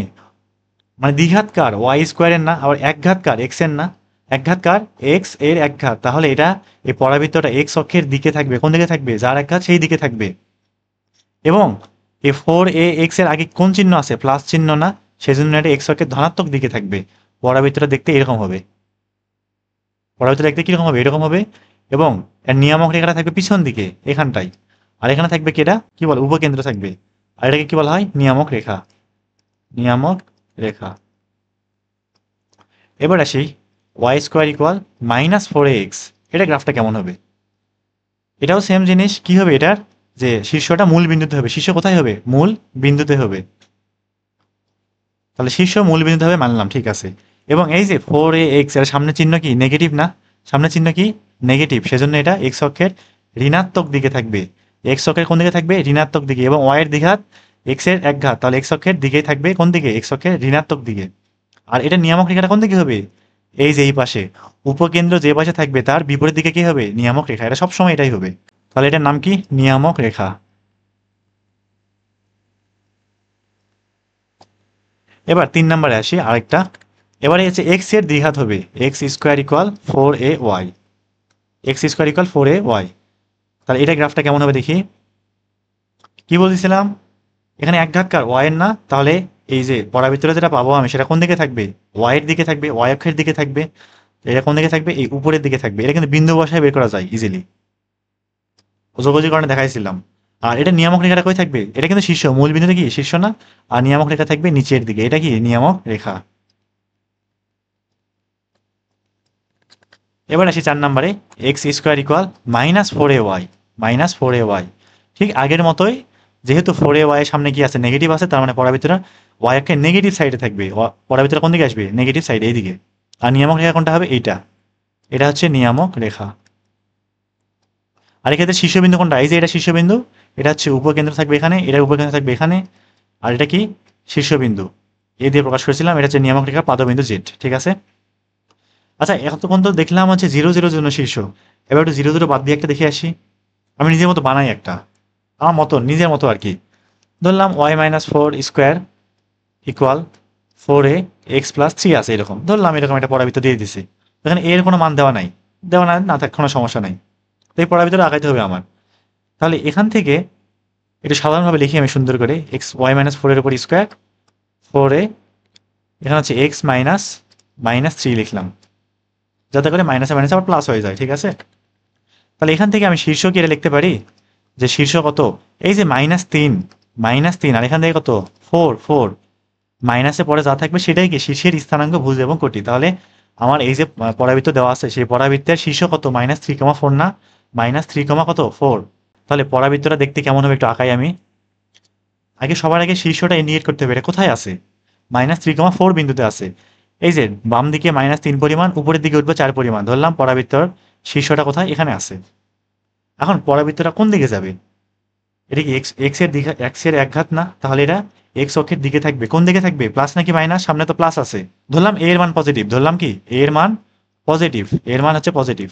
মানে দ্বিঘাত কার? ওয়াই স্কোয়ারের না, আবার একঘাত কার? এক্স এর না? একঘাত কার? এক্স এর একঘাত। তাহলে এটা এই পরাবৃত্তটা এক্স অক্ষের দিকে থাকবে। কোন দিকে থাকবে? যার একঘাত সেই দিকে থাকবে। এবং এই ফোর এ এক্স এর আগে কোন চিহ্ন আছে? প্লাস চিহ্ন না? সেজন্য এটা এক্স অক্ষের ধনাত্মক দিকে থাকবে। পরাবৃত্তটা দেখতে এরকম হবে। পরাবৃত্ত দেখতে কিরকম হবে, এরকম হবে, এবং এর নিয়ামক রেখাটা থাকবে পিছন দিকে এখানটাই, আর এখানে থাকবে কেটা, কি বলে, উপকেন্দ্র থাকবে, আর এটাকে কি বলা হয়, নিয়ামক রেখা, নিয়ামক রেখা। এবার আসি ওয়াই স্কোয়ার ইকুয়াল -4ax, এটা গ্রাফটা কেমন হবে? এটাও সেম জিনিস, কি হবে এটার, যে শীর্ষটা মূল বিন্দুতে হবে, শীর্ষ কোথায় হবে, মূল বিন্দুতে হবে, তাহলে শীর্ষ মূল বিন্দুতে হবে মানলাম, ঠিক আছে। এবং এই যে 4ax এর সামনে চিহ্ন কি, নেগেটিভ না, সামনে চিহ্ন কি, নেগেটিভ, সেজন্য এটা এক্স অক্ষের ঋণাত্মক দিকে থাকবে, এক্স অক্ষের কোন দিকে থাকবে, ঋণাত্মক দিকে, এবং ওয়াই এর দ্বিঘাত এক্স এর এক ঘাত, তাহলে এক্স অক্ষের দিকেই থাকবে, কোন দিকে, এক্স অক্ষের ঋণাত্মক দিকে। আর এটা নিয়ামক রেখাটা কোন দিকে হবে, এই যে এই পাশে, উপকেন্দ্র যে পাশে থাকবে তার বিপরীত দিকে কি হবে, নিয়ামক রেখা, এটা সবসময় এটাই হবে, তাহলে এটার নাম কি, নিয়ামক রেখা। এবার 3 নম্বরে আসি আরেকটা, এবারে হচ্ছে এক্স এর দ্বিঘাত হবে, x square equal 4ay, x square equal 4ay, তাহলে এটা গ্রাফটা কেমন হবে দেখি। কি বলছিলাম, এখানে এক ঘাত কার, ওয়াই এর না, তাহলে এই যে পরাবৃত্তটা যেটা পাবো আমি, সেটা কোন দিকে থাকবে, ওয়াই এর দিকে থাকবে, ওয়াই অক্ষের দিকে থাকবে, এটা কোন দিকে থাকবে, এই উপরের দিকে থাকবে, এটা কিন্তু বিন্দু বসায় বের করা যায় ইজিলি, যোগাযোগকরণে দেখাইছিলাম। আর এটা নিয়ামক রেখাটা কই থাকবে, এটা কিন্তু শীর্ষ, মূল বিন্দুতে কি শীর্ষ না, আর নিয়ামক রেখা থাকবে নিচের দিকে, এটা কি নিয়ামক রেখা। এবার আসি 4 নম্বরে, x square equal -4ay, -4ay, ঠিক আগের মতোই, যেহেতু 4ay এর সামনে কি আছে, নেগেটিভ আছে, তার মানে পরাবৃত্তটা ওয়াই অক্ষের নেগেটিভ সাইডে থাকবে, পরাবৃত্তটা কোন দিকে আসবে, নেগেটিভ সাইডে, এইদিকে। আর নিয়ামক রেখা কোনটা হবে, এইটা, এটা হচ্ছে নিয়ামক রেখা। আর এক্ষেত্রে শীর্ষবিন্দু কোনটা, এই যে এটা শীর্ষবিন্দু, এটা হচ্ছে উপকেন্দ্র থাকবে এখানে, এটা উপকেন্দ্র থাকবে এখানে, আর এটা কি শীর্ষবিন্দু, এ দিয়ে প্রকাশ করেছিলাম, এটা হচ্ছে নিয়ামক রেখা পাদবিন্দু জেড, ঠিক আছে। আচ্ছা, এতক্ষণ তো দেখলাম হচ্ছে 0 0 জন্য শীর্ষ, এবার একটু 0 0 বাদ দিয়ে একটা দেখে আসি, আমি নিজের মতো বানাই একটা, আমার মতো, নিজের মতো আর কি। ধরলাম y-4 স্কোয়ার ইকুয়াল 4ax+3 আছে, এরকম ধরলাম, এরকম একটা পরাবৃত্ত দিয়ে দিছি, এখানে এর কোনো মান দেওয়া নাই, দেওয়া না থাক কোনো সমস্যা নাই, তো এই পরাবৃত্তটা আগাইতে হবে আমার। তাহলে এখান থেকে একটু সাধারণভাবে লিখি আমি সুন্দর করে, y-4 এর উপর স্কোয়ার 4a, এখানে হচ্ছে x-3 লিখলাম, যাতে করে মাইনাসে মাইনাসে আবার প্লাস হয়ে যায়, ঠিক আছে। তাহলে এখান থেকে আমি শীর্ষ কি এটা লিখতে পারি, যে শীর্ষ কত, এই যে -3, আর এখান থেকে কত 4, মাইনাসে পরে যা থাকবে সেটাই কি শীর্ষের স্থানাঙ্ক, ভুজ এবং কোটি। তাহলে আমার এই যে পরাবৃত্ত দেওয়া আছে, সেই পরাবৃত্তের শীর্ষ কত, -3,4 না, -3, কত 4। তাহলে পরাবৃত্তটা দেখতে কেমন হবে একটু আঁকাই আমি। আগে সবার আগে শীর্ষটা ইন্ডিকেট করতে হবে, এটা কোথায় আছে, -3,4 বিন্দুতে আছে, এই যে বাম দিকে -3 পরিমাণ, উপরের দিকে উঠবে 4 পরিমাণ, ধরলাম পরাবৃত্তর শীর্ষটা কোথায়, এখানে আছে। এখন পরাবৃত্তটা কোন দিকে যাবে, এটা কি এক্স এর এক ঘাত না, তাহলে এটা এক্স অক্ষের দিকে থাকবে, কোন দিকে থাকবে, প্লাস নাকি মাইনাস, সামনে তো প্লাস আছে, ধরলাম এ এর মান পজিটিভ, ধরলাম কি এ এর মান পজিটিভ, এর মান হচ্ছে পজিটিভ,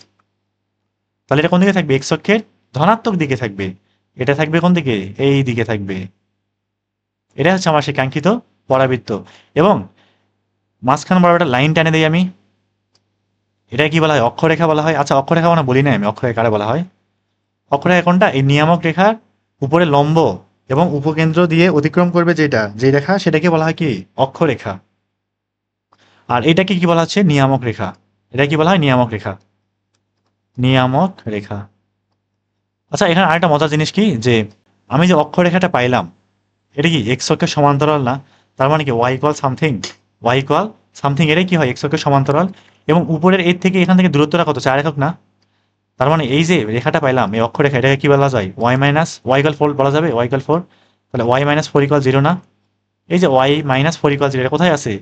তাহলে এটা কোন দিকে থাকবে, এক্স অক্ষের ধনাত্মক দিকে থাকবে, এটা থাকবে কোন দিকে, এই দিকে থাকবে, এটা হচ্ছে আমার সেই কাঙ্ক্ষিত পরাবৃত্ত। এবং মাঝখান বরাবর একটা লাইন টেনে দিই আমি, এটা কি বলা হয়, অক্ষরেখা বলা হয়। আচ্ছা, অক্ষরেখা মানে বলি না আমি, অক্ষরেখা কারে বলা হয়, অক্ষরেখা কোনটা, এই নিয়ামক রেখার উপরে লম্ব এবং উপকেন্দ্র দিয়ে অতিক্রম করবে যেটা, যে রেখা, সেটাকে বলা হয় কি, অক্ষরেখা। আর এটাকে কি বলা হচ্ছে, নিয়ামক রেখা, এটা কি বলা হয়, নিয়ামক রেখা, নিয়ামক রেখা। আচ্ছা, এখানে আরেকটা মজার জিনিস কি, যে আমি যে অক্ষরেখাটা পাইলাম, এটা কি এক্স অক্ষের সমান্তরাল না, তার মানে কি ওয়াই ইকুয়াল সামথিং, এটাই কি হয়, এক্স অক্ষের সমান্তরাল, এবং উপরের এর থেকে এখান থেকে দূরত্বটা কত, 4 একক না, তার মানে এই যে রেখাটা পাইলাম, এই অক্ষরেখা, এটাকে কি বলা যায়, y-4 বলা যাবে, y=4, তাহলে y-4=0 না, এই যে y-4=0 এটা কোথায় আছে,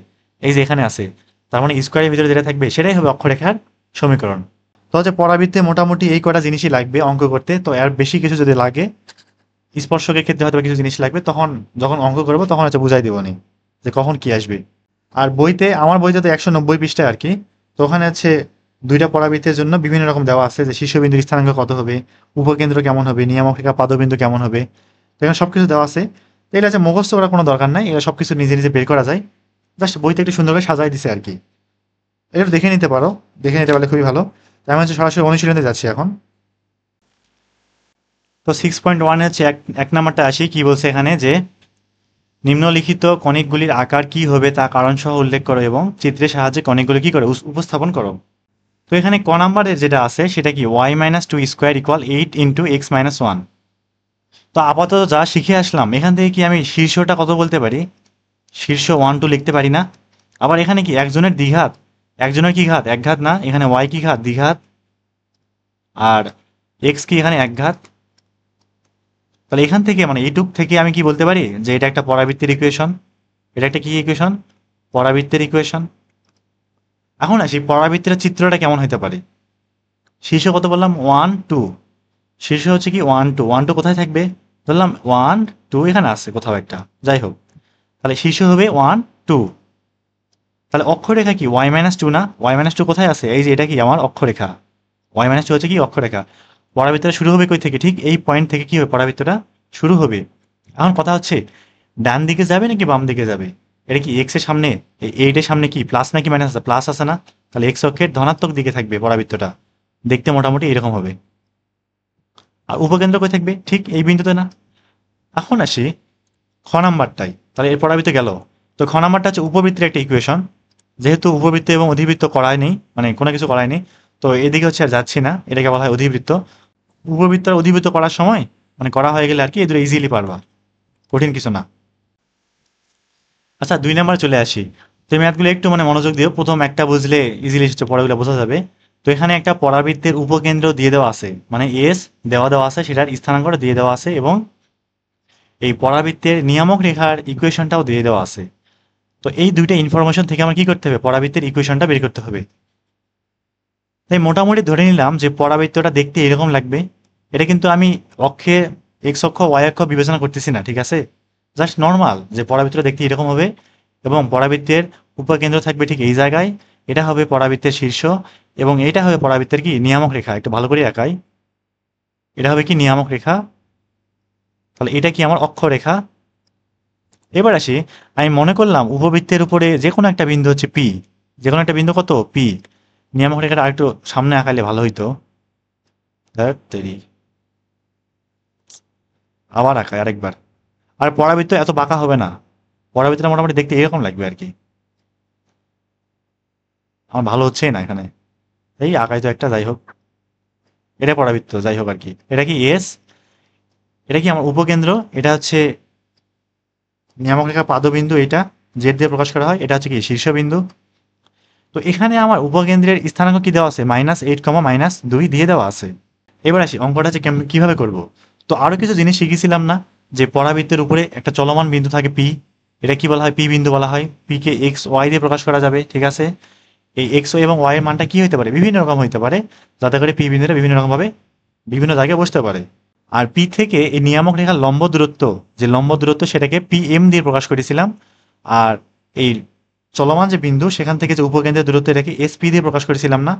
এই যে এখানে আছে, তার মানে স্কোয়ারের ভিতরে যেটা থাকবে সেটাই হবে অক্ষরেখার সমীকরণ। তো হচ্ছে পরাবৃত্তে মোটামুটি এই কটা জিনিসই লাগবে অঙ্ক করতে, তো এর বেশি কিছু যদি লাগে, স্পর্শকের ক্ষেত্রে হয়তো কিছু জিনিস লাগবে, তখন যখন অঙ্ক করবো তখন হচ্ছে বুঝাই দিবনি যে কখন কি আসবে। আর বইতে, আমার বইতে তো 190 পৃষ্ঠায় আর কি, তো ওখানে হচ্ছে দুইটা পরাবৃত্তের জন্য বিভিন্ন রকম দেওয়া আছে, যে শীর্ষবিন্দুর স্থানাঙ্ক কত হবে, উপকেন্দ্র কেমন হবে, নিয়ামক রেখা পাদবিন্দু কেমন হবে, তো এখানে সবকিছু দেওয়া আছে। তো এগুলো হচ্ছে মুখস্থ করার কোনো দরকার নাই, এগুলো সবকিছু নিজে নিজে বের করা যায়, জাস্ট বইতে একটু সুন্দর করে সাজাই দিছে আর কি, এটা দেখে নিতে পারো, দেখে নিতে পারলে খুবই ভালো। তাই আমি হচ্ছে সরাসরি অনুশীলনে যাচ্ছি এখন। তো 6.1 হচ্ছে এক নাম্বারটা আসি, কি বলছে এখানে, যে নিম্নলিখিত কণিকগুলির আকার কি হবে তা কারণ সহ উল্লেখ করো এবং চিত্রের সাহায্যে কণিকগুলি কি করে উপস্থাপন করো। তো এখানে ক নাম্বারের যেটা আছে সেটা কি y minus two square equal 8 into x minus 1। তো আপাতত যা শিখে আসলাম এখান থেকে কি আমি শীর্ষটা কত বলতে পারি? শীর্ষ 1 2 লিখতে পারি না? আবার এখানে কি একজনের দ্বিঘাত, একজনের কি ঘাত? এক ঘাত না, এখানে ওয়াই কি ঘাত? দ্বিঘাত। আর এক্স কি এখানে এক ঘাত। তাহলে এখান থেকে মানে এইটুক থেকে আমি কি বলতে পারি যে এটা একটা পরাবৃত্তের ইকুয়েশন। এটা একটা কি ইকুয়েশন? পরাবৃত্তের ইকুয়েশন। এখন আসি পরাবৃত্তের চিত্রটা কেমন হতে পারে। শীর্ষ কত বললাম? 1 2। শীর্ষ হচ্ছে কি 1 2, 1 2 কোথায় থাকবে? ধরলাম 1 2 এখানে আছে কোথাও একটা, যাই হোক। তাহলে শীর্ষ হবে 1 2। তাহলে অক্ষরেখা কি ওয়াই মাইনাস টু না? ওয়াই মাইনাস টু কোথায় আছে? এই যে এটা কি আমার অক্ষরেখা। ওয়াই মাইনাস টু হচ্ছে কি অক্ষরেখা। পরাবৃত্তটা শুরু হবে কই থেকে? ঠিক এই পয়েন্ট থেকে কি হবে পরাবৃত্তটা শুরু হবে। এখন কথা হচ্ছে ডান দিকে যাবে নাকি বাম দিকে যাবে? এটা কি এক্স এর সামনে, এই এইটের সামনে কি প্লাস নাকি মাইনাস আছে? প্লাস আছে না? তাহলে এক্স অক্ষের ধনাত্মক দিকে থাকবে পরাবৃত্তটা। দেখতে মোটামুটি এরকম হবে। আর উপকেন্দ্র কই থাকবে? ঠিক এই বিন্দুতে না? এখন আসি খ নাম্বারটাই। তাহলে এর পরাবৃত্ত গেল। তো খ নাম্বারটা হচ্ছে উপবৃত্তের একটা ইকুয়েশন। যেহেতু উপবৃত্ত এবং অধিবৃত্ত করাই নেই, মানে কোনো কিছু করাই নেই, তো এদিকে হচ্ছে আর যাচ্ছি না। এটাকে বলা হয় অধিবৃত্ত। উপবৃত্ত আর অধিবৃত্ত করার সময় মানে করা হয়ে গেলে আর কি এই দুটো ইজিলি পারবা, কঠিন কিছু না। আচ্ছা 2 নাম্বারে চলে আসি। তো এই ম্যাথগুলো একটু মানে মনোযোগ দিও, প্রথম একটা বুঝলে ইজিলি পরেগুলো বোঝা যাবে। তো এখানে একটা পরাবৃত্তের উপকেন্দ্র দিয়ে দেওয়া আছে, মানে এস দেওয়া আছে, সেটার স্থানাঙ্কটা দিয়ে দেওয়া আছে, এবং এই পরাবৃত্তের নিয়ামক রেখার ইকুয়েশনটাও দিয়ে দেওয়া আছে। তো এই দুইটা ইনফরমেশন থেকে আমার কি করতে হবে? পরাবৃত্তের ইকুয়েশনটা বের করতে হবে। তাই মোটামুটি ধরে নিলাম যে পরাবৃত্তটা দেখতে এরকম লাগবে। এটা কিন্তু আমি অক্ষে এক্স অক্ষ ওয়াই অক্ষ বিবেচনা করতেছি না, ঠিক আছে? জাস্ট নর্মাল যে পরাবৃত্তটা দেখতে এরকম হবে, এবং পরাবৃত্তের উপকেন্দ্র থাকবে ঠিক এই জায়গায়। এটা হবে পরাবৃত্তের শীর্ষ, এবং এটা হবে পরাবৃত্তের কি নিয়ামক রেখা। একটু ভালো করে আঁকাই। এটা হবে কি নিয়ামক রেখা। তাহলে এটা কি আমার অক্ষরেখা। এবার আসি, আমি মনে করলাম উপবৃত্তের উপরে যে কোনো একটা বিন্দু হচ্ছে পি। যে কোনো একটা বিন্দু কত? পি। নিয়ামক রেখাটা আরেকটু সামনে আঁকালে ভালো হইতো। ধ্যাৎ তেরি। আবার আঁকায় আরেকবার। আর পরাবৃত্ত এত বাঁকা হবে না। পরাবৃত্তটা মোটামুটি দেখতে এরকম লাগবে আর কি। আমার ভালো হচ্ছেই না এখানে। এই আঁকাই তো একটা, যাই হোক। এটা পরাবৃত্ত, যাই হোক আর কি। এটা কি এস। এটা কি আমার উপকেন্দ্র। এটা হচ্ছে নিয়ামক রেখা পাদবিন্দু। এটা জেড দিয়ে প্রকাশ করা হয়। এটা হচ্ছে কি শীর্ষবিন্দু। তো এখানে আমার উপকেন্দ্রের স্থানাঙ্ক কি দেওয়া আছে? -8, -2 দিয়ে দেওয়া আছে। এবার আসি অঙ্কটা হচ্ছে কিভাবে করব। তো আরো কিছু জিনিস শিখেছিলাম না, যে পরাবৃত্তের উপরে একটা চলমান বিন্দু থাকে পি। এটা কি বলা হয়? পি বিন্দু বলা হয়। পি কে এক্স ওয়াই দিয়ে প্রকাশ করা যাবে, ঠিক আছে? এই এক্স এবং ওয়াই এর মানটা কি হতে পারে? বিভিন্ন রকম হতে পারে, যাতে করে পি বিন্দুটা বিভিন্ন রকম ভাবে বিভিন্ন জায়গায় বসতে পারে। আর পি থেকে এই নিয়ামক রেখার লম্ব দূরত্ব, যে লম্ব দূরত্ব সেটাকে পি এম দিয়ে প্রকাশ করেছিলাম। আর এই চলমান যে বিন্দু সেখান থেকে যে উপকেন্দ্রের দূরত্ব এটাকে এসপি দিয়ে প্রকাশ করেছিলাম না?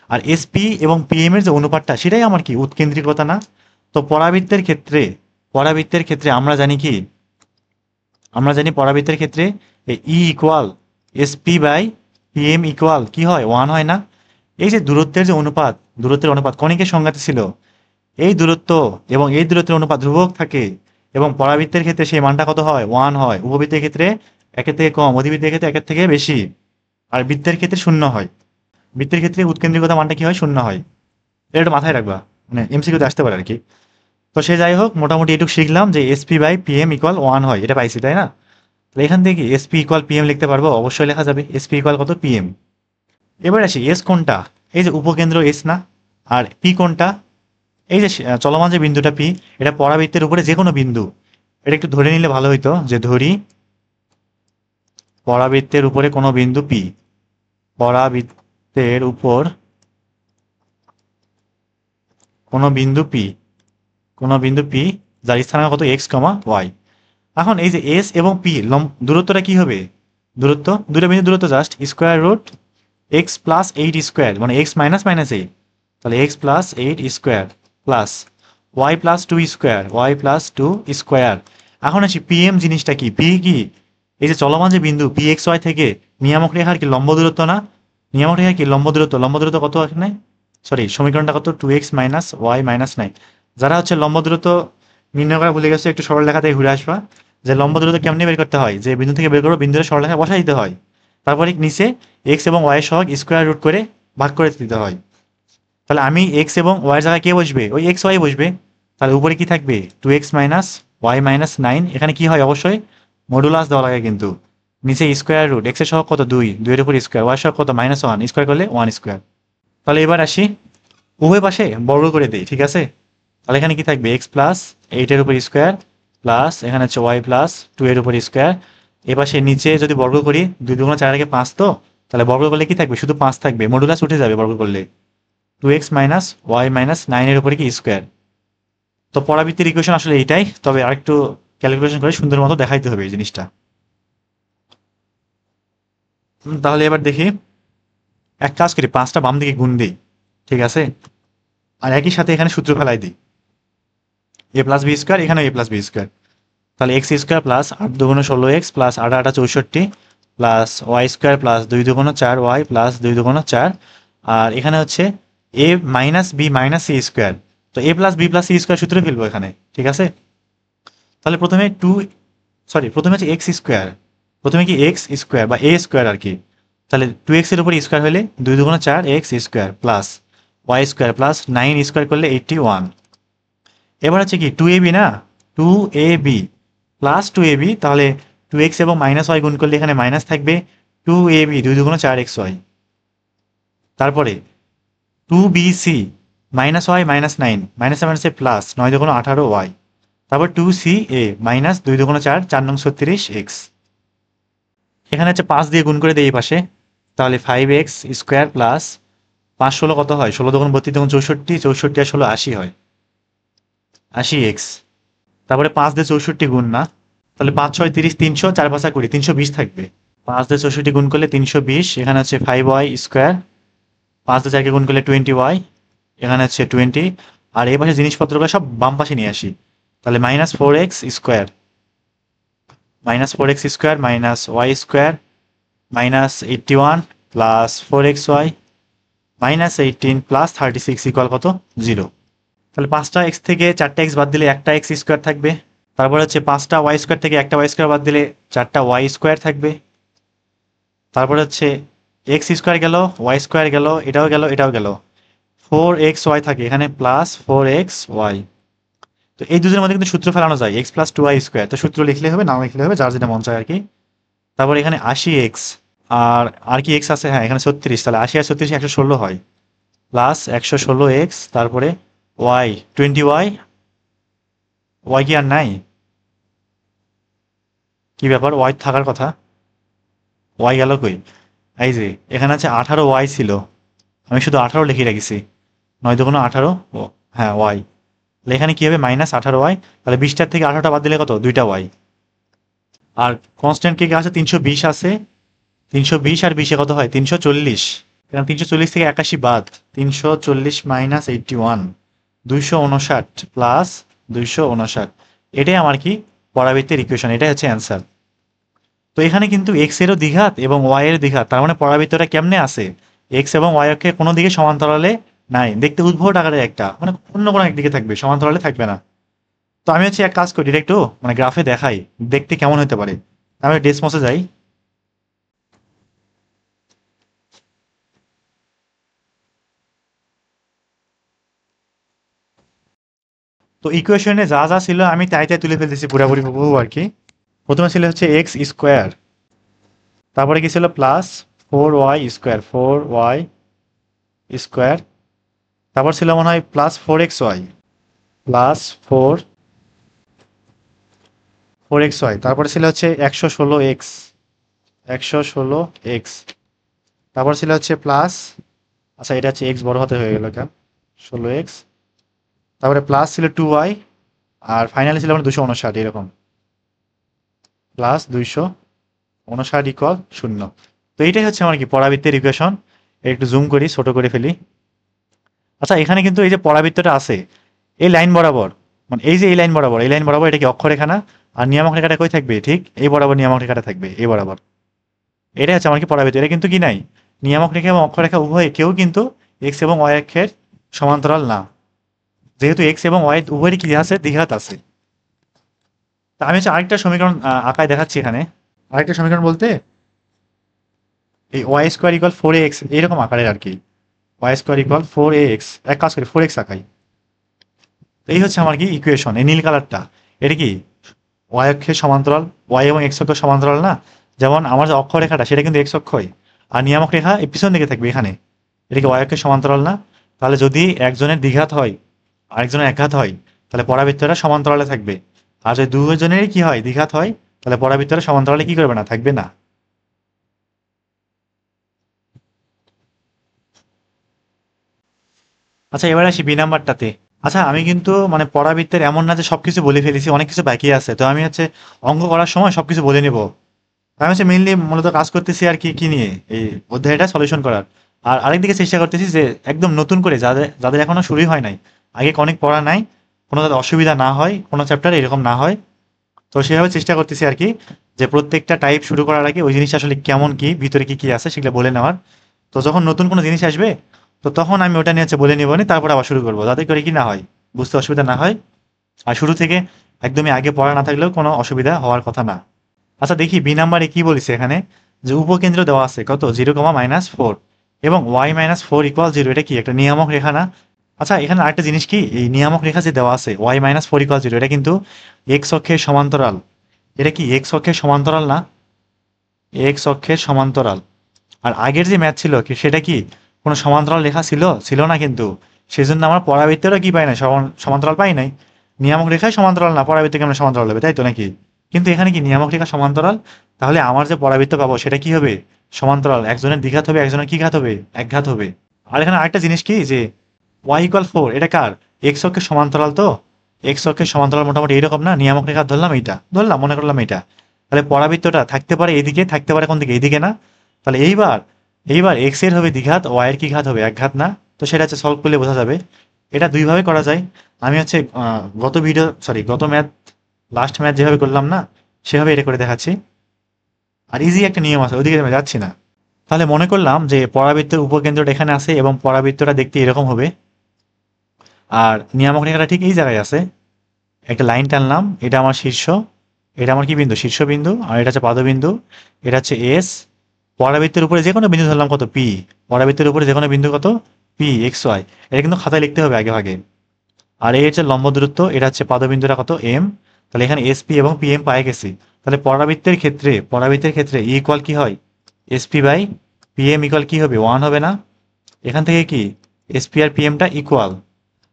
আর এসপি এবং পিএম এর যে অনুপাতটা সেটাই আমার কি উৎকেন্দ্রিকতা না? তো পরাবৃত্তের ক্ষেত্রে আমরা জানি কি, আমরা জানি পরাবৃত্তের ক্ষেত্রে e equal SP by PM equal কি হয়? 1 হয় না? এই যে দূরত্বের অনুপাত কণিকের সংজ্ঞাতে ছিল, এই দূরত্ব এবং এই দূরত্বের অনুপাত ধ্রুবক থাকে, এবং পরাবৃত্তের ক্ষেত্রে সেই মানটা কত হয়? 1 হয়। উপবৃত্তের ক্ষেত্রে একের থেকে কম, অধিবৃত্তের ক্ষেত্রে একের থেকে বেশি, আর বৃত্তের ক্ষেত্রে 0 হয়। বৃত্তের ক্ষেত্রে উৎকেন্দ্রিকতা মানটা কি হয়? 0 হয়। এটা একটু মাথায় রাখবা, মানে এমসিকিউতে আসতে পারে আর কি। তো সে যাই হোক, মোটামুটি এটুকু শিখলাম যে এসপি বাই পিএম ইকুয়াল 1 হয়, এটা পাইছি তাই না? তাহলে এখান থেকে এসপি ইকুয়াল পিএম লিখতে পারবো, অবশ্যই লেখা যাবে এসপি ইকুয়াল কত? পিএম। এবার আসি এস কোনটা? এই যে উপকেন্দ্র এস না? আর পি কোনটা? এই যে চলমান যে বিন্দুটা পি, এটা পরাবৃত্তের উপরে যে কোনো বিন্দু। এটা একটু ধরে নিলে ভালো হইতো, যে ধরি পরাবৃত্তের উপরে কোনো বিন্দু পি। পরাবৃত্তের উপর কোনো বিন্দু পি, কোনো বিন্দু পি যার স্থানাঙ্ক কত? এক্স কমা ওয়াই। এখন এই যে এস এবং পি দূরত্বটা কি হবে? দূরত্ব দুটো বিন্দু দূরত্ব just square root x plus 8 square, মানে এক্স মাইনাস মাইনাস 8। তাহলে x plus 8 square plus y plus 2 square, y plus 2 square. এখন আসি পিএম জিনিসটা কি? পি কি? এই যে চলমান যে বিন্দু পি এক্স ওয়াই থেকে নিয়ামক রেখার কি লম্ব দূরত্ব না? নিয়ামক রেখা কি লম্ব দূরত্ব? লম্ব দূরত্ব কত এখানে? সরি, সমীকরণটা কত? 2x minus y minus 9। যারা হচ্ছে লম্ব দূরত্ব নির্ণয় করা ভুলে গেছে, একটু সরলরেখা থেকে ঘুরে আসবা। যে লম্ব দূরত্ব কেমনি বের করতে হয়? যে বিন্দু থেকে বের করবো, বিন্দুর সরলরেখা বসাই দিতে হয়। তারপরে নিচে এক্স এবং ওয়াই সহগ স্কোয়ার রুট করে ভাগ করে দিতে হয়। তাহলে আমি এক্স এবং ওয়াই এর জায়গায় কে বসবে, ওই এক্স ওয়াই বসবে। তাহলে উপরে কি থাকবে, 2x মাইনাস ওয়াই মাইনাস 9, এখানে কি হয় অবশ্যই মডুলাস দেওয়া লাগে, কিন্তু নিচে স্কোয়ার রুট, এক্স এর সহগ কত 2, 2 এর উপর স্কোয়ার, ওয়াই সহগ কত -1, স্কোয়ার করলে 1 স্কোয়ার। তাহলে এবার আসি উভয় পাশে বর্গ করে দিই, ঠিক আছে। তাহলে এখানে কি থাকবে, এক্স প্লাস 8 এর উপর স্কোয়ার প্লাস এখানে হচ্ছে ওয়াই প্লাস 2 এর উপর স্কোয়ার। এবার সে নিচে যদি বর্গ করি 2 2 4 আগে 5, তো তাহলে বর্গ করলে কি থাকবে, শুধু 5 থাকবে, মডুলাস উঠে যাবে বর্গ করলে, 2x মাইনাস ওয়াই মাইনাস 9 এর উপরে কি স্কোয়ার। তো পরাবৃত্তির ইকুয়েশন আসলে এইটাই, তবে আরেকটু ক্যালকুলেশন করে সুন্দর মতো দেখাইতে হবে এই জিনিসটা। তাহলে এবার দেখি, এক কাজ করি, 5টা বাম দিকে গুণ দিই, ঠিক আছে। আর একই সাথে এখানে সূত্র ফেলাই দিই, এ প্লাস বি স্কোয়ার, এখানে এ প্লাস বি স্কোয়ার। তাহলে X square plus 8 2 16x plus 8 8 64 plus Y square plus 2 2 4 Y plus 2 2 4। আর এখানে হচ্ছে A minus B minus C square, তো A plus B plus C square সূত্রে ফেলবো এখানে, ঠিক আছে। তাহলে প্রথমে হচ্ছে এক্স স্কোয়ার, প্রথমে কি এক্স স্কোয়ার বা এ স্কোয়ার আর কি। তাহলে 2x এর উপর স্কোয়ার হলে 2 2 4 x square plus Y square plus 9 square করলে 81। এবার হচ্ছে কি 2ab না, 2ab প্লাস 2ab, তাহলে 2x এবং মাইনাস ওয়াই গুণ করলে এখানে মাইনাস থাকবে, 2ab 2 2 4xy। তারপরে 2bc minus y minus 9 minus মাইনাসে প্লাস 9 2 18y। তারপর 2ca মাইনাস 2 2 4 4 9 36x। এখানে হচ্ছে 5 দিয়ে গুণ করে দেই এই পাশে, তাহলে 5x স্কোয়ার প্লাস 5 16 কত হয়, 16 2 32 2 64, 64 আর 16 80 হয়, 80x। তারপরে 5 দিয়ে 64 গুণ না, তাহলে 5 6 30, 300 4 5 20, 320 থাকবে। 5 দিয়ে 64 গুণ করলে 320, এখানে হচ্ছে 5y স্কোয়ার, 5 দিয়ে 4 গুণ করলে 20y, এখানে হচ্ছে 20। আর এই পাশে জিনিসপত্রগুলো সব বাম পাশে নিয়ে আসি, তাহলে -4x square, -4x square minus y square minus 81 plus 4xy minus 18 plus 36 equal কত, 0। তাহলে 5টা এক্স থেকে 4টা এক্স বাদ দিলে একটা এক্স স্কোয়ার থাকবে। তারপর হচ্ছে 5টা ওয়াই স্কোয়ার থেকে একটা ওয়াই স্কোয়ার বাদ দিলে 4টা ওয়াই স্কোয়ার থাকবে। তারপর হচ্ছে এক্স স্কোয়ার গেল, ওয়াই স্কোয়ার গেল, এটাও গেল, এটাও গেল, 4xy থাকে এখানে প্লাস 4xy। তো এই দুজনের মধ্যে কিন্তু সূত্র ফেলানো যায়, এক্স প্লাস 2y স্কোয়ার, তো সূত্র লিখলে হবে, নাও লিখলে হবে, যার যেটা মন চায় আর কি। তারপর এখানে 80x, আর কি এক্স আছে, হ্যাঁ এখানে 36, তাহলে 80 আর 36 116 হয়, প্লাস 116x। তারপরে ওয়াই 20y, ওয়াই কি আর নাই, কি ব্যাপার, ওয়াই থাকার কথা, ওয়াই গেল কই, এই যে এখানে আছে 18y ছিল, আমি শুধু 18 লিখে রেখেছি, 9 2 18, ও হ্যাঁ ওয়াই। তাহলে এখানে কি হবে, -18y, তাহলে 20টার থেকে 18টা বাদ দিলে কত, 2টা ওয়াই। আর কনস্ট্যান্ট কে আছে, 320 আছে, 320 আর 20 কত হয়, 340। এখানে 340 থেকে 81 বাদ, 340 মাইনাস 81, 259 প্লাস 259। এটাই আমার কি পরাবৃত্তির ইকুয়েশন, এটাই হচ্ছে অ্যান্সার। তো এখানে কিন্তু এক্স এরও দ্বিঘাত এবং ওয়াই এর দ্বিঘাত, তার মানে পরাবৃত্তটা কেমনে আছে, এক্স এবং ওয়াই অক্ষের কোনো দিকে সমান্তরালে নাই, দেখতে উদ্ভট আকারের একটা, মানে অন্য কোনো একদিকে থাকবে, সমান্তরালে থাকবে না। তো আমি হচ্ছে এক কাজ করি, ডিরেক্ট মানে গ্রাফে দেখাই দেখতে কেমন হতে পারে। আমি ডেসমসে যাই। তো ইকুয়েশনে যা যা ছিল আমি তাই তাই তুলে ফেলতেছি পুরোপুরি হুবহু আর কি। প্রথমে ছিল হচ্ছে এক্স স্কোয়ার, তারপরে কি ছিল plus 4y square, 4y square, তারপর ছিল মনে হয় প্লাস 4xy, প্লাস 4xy, তারপরে ছিল হচ্ছে 116x, 116x, তারপর ছিল হচ্ছে প্লাস, আচ্ছা এটা হচ্ছে এক্স বড় হাতে হয়ে গেল কেন, 16x, তারপরে প্লাস ছিল 2y, আর ফাইনালি ছিল 259 এরকম, প্লাস 259 ইকুয়াল 0। তো এইটাই হচ্ছে আমার কি পরাবৃত্তের ইকুয়েশন। একটু জুম করি, ছোট করে ফেলি। আচ্ছা এখানে কিন্তু এই যে পরাবৃত্তটা আছে, এই লাইন বরাবর, মানে এই যে এই লাইন বরাবর, এই লাইন বরাবর এটা কি অক্ষরেখা না, আর নিয়ামক রেখাটা কই থাকবে, ঠিক এই বরাবর নিয়ামক রেখাটা থাকবে, এই বরাবর। এটাই হচ্ছে আমার কি পরাবৃত্ত, এটা কিন্তু কি নাই, নিয়ামক রেখা এবং অক্ষরেখা উভয় কেউ কিন্তু এক্স এবং ওয়াই অক্ষের সমান্তরাল না, যেহেতু এক্স এবং ওয়াই উভয়েরই কি আছে, দ্বিঘাত আছে। তা আমি হচ্ছে আরেকটা সমীকরণ আঁকায় দেখাচ্ছি এখানে। আরেকটা সমীকরণ বলতে এই ওয়াই স্কোয়ার ইকুয়াল 4x এরকম আকারের আর কি। Y square equal 4ax। এক কাজ করি 4x আঁকাই। তো এই হচ্ছে আমার কি ইকুয়েশন, এই নীল কালারটা। এটা কি ওয়াই অক্ষের সমান্তরাল, ওয়াই এবং এক্স অক্ষের সমান্তরাল না? যেমন আমার যে অক্ষরেখাটা সেটা কিন্তু এক্স অক্ষই, আর নিয়ামক রেখা এই পিছন দিকে থাকবে এখানে। এটা কি ওয়াই অক্ষের সমান্তরাল না? তাহলে যদি একজনের দ্বিঘাত হয় আর একজনের একঘাত হয় তাহলে পরাবৃত্তরা সমান্তরালে থাকবে। আর যদি দুজনেরই কি হয়, দ্বিঘাত হয়, তাহলে পরাবৃত্তরা সমান্তরালে কি করবে না, থাকবে না। আচ্ছা এবার আসি বি নাম্বারটাতে। আচ্ছা আমি কিন্তু মানে পরাবৃত্তের এমন না যে সবকিছু বলে ফেলেছি, অনেক কিছু বাকি আছে। তো আমি হচ্ছে অঙ্ক করার সময় সবকিছু বলে নিব। আমি হচ্ছে মেইনলি মূলত কাজ করতেছি আর কি কি নিয়ে, এই অধ্যায়টা সলিউশন করার। আর আরেকদিকে চেষ্টা করতেছি যে একদম নতুন করে যাদের যাদের এখনো শুরুই হয় নাই, আগে অনেক পড়া নাই, কোনো যাতে অসুবিধা না হয়, কোনো চ্যাপ্টার এরকম না হয়। তো সেভাবে চেষ্টা করতেছি আর কি, যে প্রত্যেকটা টাইপ শুরু করার আগে ওই জিনিসটা আসলে কেমন, কি ভিতরে কি কি আছে সেগুলো বলে নেওয়ার। তো যখন নতুন কোনো জিনিস আসবে, তো তখন আমি ওটা নিয়ে হচ্ছে বলে নিব নি, তারপর আবার শুরু করবো, যাতে করে কি না হয়, বুঝতে অসুবিধা না হয়। আর শুরু থেকে একদমই আগে পড়া না থাকলেও কোনো অসুবিধা হওয়ার কথা না। আচ্ছা দেখি বি নাম্বারে কি বলেছে এখানে, যে উপকেন্দ্র দেওয়া আছে কত 0, -4 এবং y-4 = 0। এটা কি একটা নিয়ামক রেখা না? আচ্ছা এখানে আরেকটা জিনিস কি, এই নিয়ামক রেখা যে দেওয়া আছে y-4 = 0, এটা কিন্তু এক্স অক্ষের সমান্তরাল। এটা কি এক্স অক্ষের সমান্তরাল না? এক্স অক্ষের সমান্তরাল। আর আগের যে ম্যাথ ছিল কি সেটা কি কোনো সমান্তরাল রেখা ছিল? ছিল না কিন্তু। সেজন্য আমার পরাবৃত্তেরও কি পাই নাই, সমান্তরাল পাই নাই। নিয়ামক রেখায় সমান্তরাল না, পরাবৃত্ত কেমন সমান্তরাল হবে, তাই তো নাকি? কিন্তু এখানে কি নিয়ামক রেখা সমান্তরাল, তাহলে আমার যে পরাবৃত্ত পাবো সেটা কি হবে, সমান্তরাল। একজনের দ্বিঘাত হবে, একজনের কি ঘাত হবে, একঘাত হবে। আর এখানে আরেকটা জিনিস কি, যে y = 4 এটা কার, এক্স অক্ষের সমান্তরাল। তো এক্স অক্ষের সমান্তরাল মোটামুটি এইরকম না, নিয়ামক রেখা ধরলাম এইটা, ধরলাম মনে করলাম এইটা। তাহলে পরাবৃত্তটা থাকতে পারে এদিকে, থাকতে পারে কোন দিকে, এইদিকে না? তাহলে এইবার এইবার এক্স এর হবে দ্বিঘাত, ওয়াই এর কি ঘাত হবে, একঘাত না? তো সেটা হচ্ছে সলভ করলে বোঝা যাবে। এটা দুইভাবে করা যায়। আমি হচ্ছে গত ম্যাথ, লাস্ট ম্যাথ যেভাবে করলাম না, সেভাবে এটা করে দেখাচ্ছি। আর ইজি একটা নিয়ম আছে, ওইদিকে আমি যাচ্ছি না। তাহলে মনে করলাম যে পরাবৃত্তের উপকেন্দ্রটা এখানে আছে এবং পরাবৃত্তটা দেখতে এরকম হবে, আর নিয়ামক রেখাটা ঠিক এই জায়গায় আছে। একটা লাইন টানলাম, এটা আমার শীর্ষ, এটা আমার কি বিন্দু, শীর্ষবিন্দু, আর এটা হচ্ছে পাদবিন্দু, এটা হচ্ছে এস। পরাবৃত্তের উপরে যে কোনো বিন্দু ধরলাম কত, পি। পরাবৃত্তের উপরে যে কোনো বিন্দু কত, পি এক্স ওয়াই। এটা কিন্তু খাতায় লিখতে হবে আগে ভাগে। আর এই হচ্ছে লম্ব দূরত্ব, এটা হচ্ছে পাদবিন্দুটা কত, এম। তাহলে এখানে এস পি এবং পি এম পাই গেছি। তাহলে পরাবৃত্তের ক্ষেত্রে ইকুয়াল কি হয়, S P by P M equal কি হবে, 1 হবে না? এখান থেকে কি এস পি আর পি এমটা ইকুয়াল।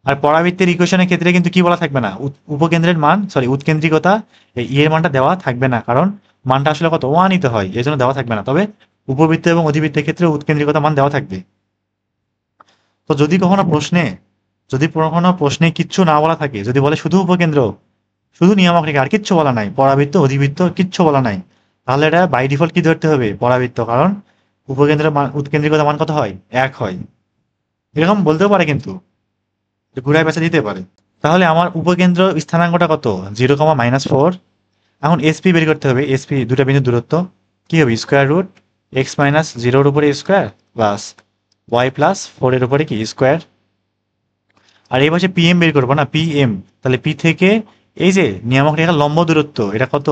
আর পরাবৃত্তের ইকুয়েশনের ক্ষেত্রে কিন্তু কি বলা থাকবে না, উপকেন্দ্রের মান, উৎকেন্দ্রিকতা, এই এর মানটা দেওয়া থাকবে না, কারণ মানটা আসলে কত, 1 নিতে হয়, এই জন্য দেওয়া থাকবে না। তবে উপবৃত্ত এবং অধিবৃত্তের ক্ষেত্রে উৎকেন্দ্রিকতা মান দেওয়া থাকবে। তো যদি কখনো প্রশ্নে কিচ্ছু না বলা থাকে, যদি বলে শুধু উপকেন্দ্র, শুধু নিয়ামক রেখা, আর কিচ্ছু বলা নাই, পরাবৃত্ত অধিবৃত্ত কিচ্ছু বলা নাই, তাহলে এটা বাই ডিফল্ট কি ধরতে হবে, পরাবৃত্ত। কারণ উপকেন্দ্রের মান, উৎকেন্দ্রিকতা মান কত হয়, 1 হয়। এরকম বলতেও পারে কিন্তু, ঘুরায় পেঁচা দিতে পারে। তাহলে আমার উপকেন্দ্র স্থানাঙ্কটা কত, 0, -4। এখন এসপি বের করতে হবে, এসপি দুটা বিন্দুর দূরত্ব কি হবে, √x-0 এর উপরে স্কোয়ার প্লাস y+4 এর উপরে কি স্কোয়ার। আর এই পাশে পিএম বের করবো না, পিএম। তাহলে পি থেকে এই যে নিয়ামক রেখার লম্ব দূরত্ব এটা কত,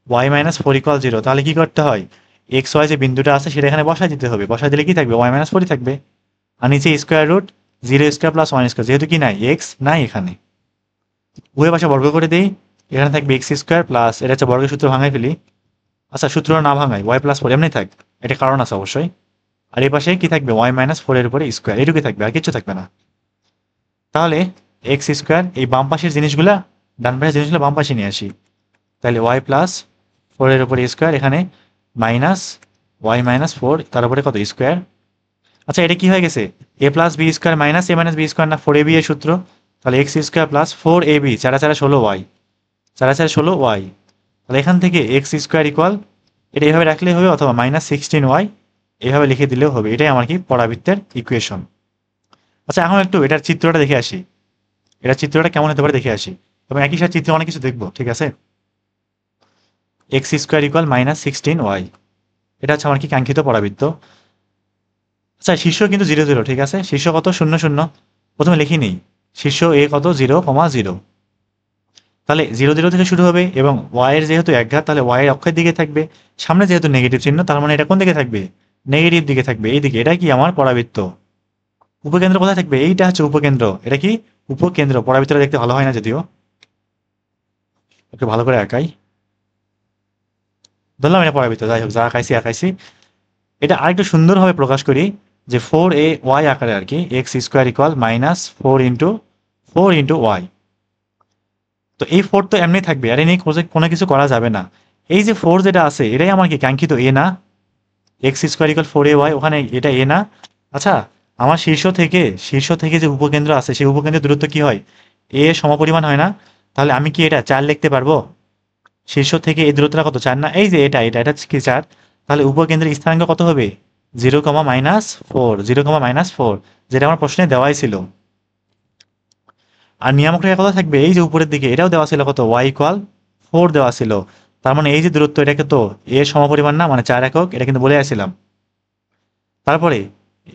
y-4 = 0। তাহলে কি করতে হয়, এক্স ওয়াই যে বিন্দুটা আছে সেটা এখানে বসায় দিতে হবে, বসায় দিলে কি থাকবে, y-4 থাকবে। আর নিচে √0² + 1² যেহেতু কি নাই, এক্স নাই এখানে, উভয় পাশে বর্গ করে দেই। এখানে থাকবে x² প্লাস, এটা হচ্ছে বর্গের সূত্র ভাঙাই ফেলি। আচ্ছা সূত্র না ভাঙাই, y+4 এমনি থাক, এটা কারণ আছে অবশ্যই। আর এই পাশে কি থাকবে, y-4 এর উপরে স্কোয়ার, এটুকুই থাকবে, আর কিছু থাকবে না। তাহলে x², এই বাম পাশের জিনিসগুলা ডান পাশের জিনিসগুলো বাম পাশে নিয়ে আসি। তাহলে y+4 এর উপরে স্কোয়ার, এখানে মাইনাস y-4 তার উপরে কত, স্কোয়ার। আচ্ছা এটা কি হয়ে গেছে, a+b² মাইনাস a-b² না, 4ab এর সূত্র। তাহলে x² plus 4ab, 4×4 = 16y, 4×4 = 16y। তাহলে এখান থেকে x² ইকুয়াল, এটা এইভাবে রাখলেই হবে, অথবা -16y এইভাবে লিখে দিলেও হবে। এটাই আমার কি পরাবৃত্তের ইকুয়েশন। আচ্ছা এখন একটু এটার চিত্রটা দেখে আসি, এটার চিত্রটা কেমন হতে পারে দেখে আসি, এবং একই সাথে চিত্রে অনেক কিছু দেখবো, ঠিক আছে। x² ইকুয়াল -16y, এটা হচ্ছে আমার কি কাঙ্ক্ষিত পরাবৃত্ত। আচ্ছা শীর্ষ কিন্তু 0, 0, ঠিক আছে। শীর্ষ কত, 0, 0, প্রথমে লিখি নেই। শীর্ষ এ কত, 0, 0। তাহলে 0, 0 থেকে শুরু হবে, এবং y এর যেহেতু একঘাত, তাহলে y এর অক্ষের দিকে থাকবে। সামনে যেহেতু নেগেটিভ চিহ্ন, তার মানে এটা কোন দিকে থাকবে, নেগেটিভ দিকে থাকবে, এইদিকে। এটা কি আমার পরাবৃত্ত। উপকেন্দ্র কোথায় থাকবে? এইটা হচ্ছে উপকেন্দ্র। এটা কি উপকেন্দ্র? পরাবৃত্তটা দেখতে ভালো হয় না যদিও, ওকে ভালো করে আঁকাই। ধরলাম এটা পরাবৃত্ত, যাই হোক যা আঁকাইছি আঁকাইছি। এটা আরেকটু সুন্দরভাবে প্রকাশ করি, যে 4ay আকারে আর কি, x square equal minus 4 into y. তো এই 4 তো এমনি থাকবে, আর এ নিয়ে কোনো কিছু করা যাবে না। এই যে 4 যেটা আছে এটাই আমার কি কাঙ্ক্ষিত এ না? এক্স স্কোয়ার ইকুয়াল 4ay, ওখানে এটা এ না? আচ্ছা, আমার শীর্ষ থেকে যে উপকেন্দ্র আছে সেই উপকেন্দ্রের দূরত্ব কি হয়? এ সমপরিমাণ হয় না? তাহলে আমি কি এটা 4 লিখতে পারবো? শীর্ষ থেকে এই দূরত্বটা কত? 4 না? এই যে এটা হচ্ছে কি 4। তাহলে উপকেন্দ্রের স্থানাঙ্ক কত হবে? 0, -4, 0, -4, যেটা আমার প্রশ্নে দেওয়াই ছিল। আর নিয়ামক রেখা কত থাকবে? এই যে উপরের দিকে, এটাও দেওয়া ছিল কত? y = 4 দেওয়া ছিল। তার মানে এই যে দূরত্ব, এটাকে তো এর সমপরিমাণ না, মানে 4 একক, এটা কিন্তু বলে আসছিলাম। তারপরে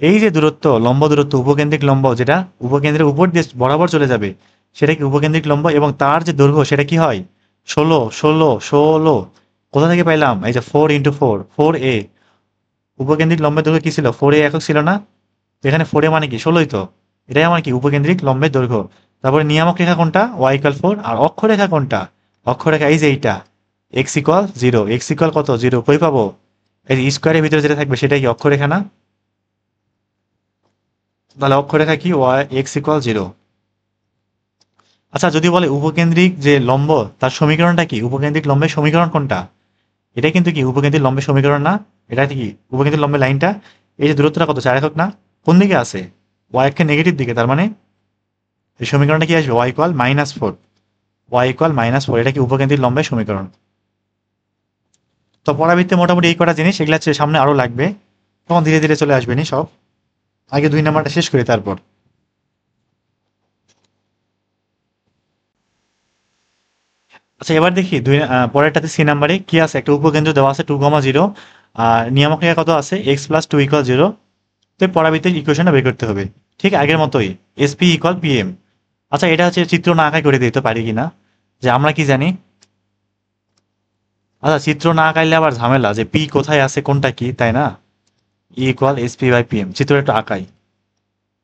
এই যে দূরত্ব, লম্ব দূরত্ব, উপকেন্দ্রিক লম্ব, যেটা উপকেন্দ্রের উপর দিয়ে বরাবর চলে যাবে, সেটা কি উপকেন্দ্রিক লম্ব, এবং তার যে দৈর্ঘ্য সেটা কি হয়? 16। কোথা থেকে পাইলাম? এই যে 4 × 4, 4a। উপকেন্দ্রিক লম্বের দৈর্ঘ্য কি ছিল? 4a একক ছিল না? তো এখানে 4a মানে কি? 16ই তো। এটাই আমার কি উপকেন্দ্রিক লম্বের দৈর্ঘ্য। তারপরে নিয়ামক রেখা কোনটা? y = 4। আর অক্ষরেখা কোনটা? অক্ষরেখা এই যে এইটা, x = 0। x = কত? 0। কই পাবো? এই যে স্কোয়ারের ভিতরে যেটা থাকবে সেটাই কি অক্ষরেখা না? তাহলে অক্ষরেখা কি? x = 0। আচ্ছা, যদি বলে উপকেন্দ্রিক যে লম্ব, তার সমীকরণটা কি? উপকেন্দ্রিক লম্বের সমীকরণ কোনটা? এটা কিন্তু কি উপকেন্দ্রিক লম্বের সমীকরণ না? এটা কি উপকেন্দ্রিক লম্বের লাইনটা? এই যে দূরত্বটা কত? 4 একক না? কোন দিকে আছে? y এর নেগেটিভ দিকে। তার মানে এই সমীকরণটা কি আসবে? y = -4। y = -4, এটা কি উপকেন্দ্রিক লম্বের সমীকরণ। তো পরাবৃত্তে মোটামুটি এই কটা জিনিস, এগুলা হচ্ছে সামনে আরো লাগবে, তখন ধীরে ধীরে চলে আসবে নি সব। আগে 2 নাম্বারটা শেষ করি তারপর। আচ্ছা, এবার দেখি পরেরটাতে সি নাম্বারে কি আছে? একটা উপকেন্দ্র দেওয়া আছে 2, 0, আর নিয়ামক রেখা কত আছে? x + 2 = 0। তো এই পরাবৃত্তের ইকুয়েশনটা বের করতে হবে, ঠিক আগের মতোই, SP = PM। আচ্ছা, এটা হচ্ছে চিত্র না আঁকাই করে দিতে পারি কিনা, যে আমরা কি জানি? আচ্ছা, চিত্র না আঁকাইলে আবার ঝামেলা, যে পি কোথায় আছে কোনটা কি, তাই না? E = SP/PM, চিত্র একটু আঁকাই।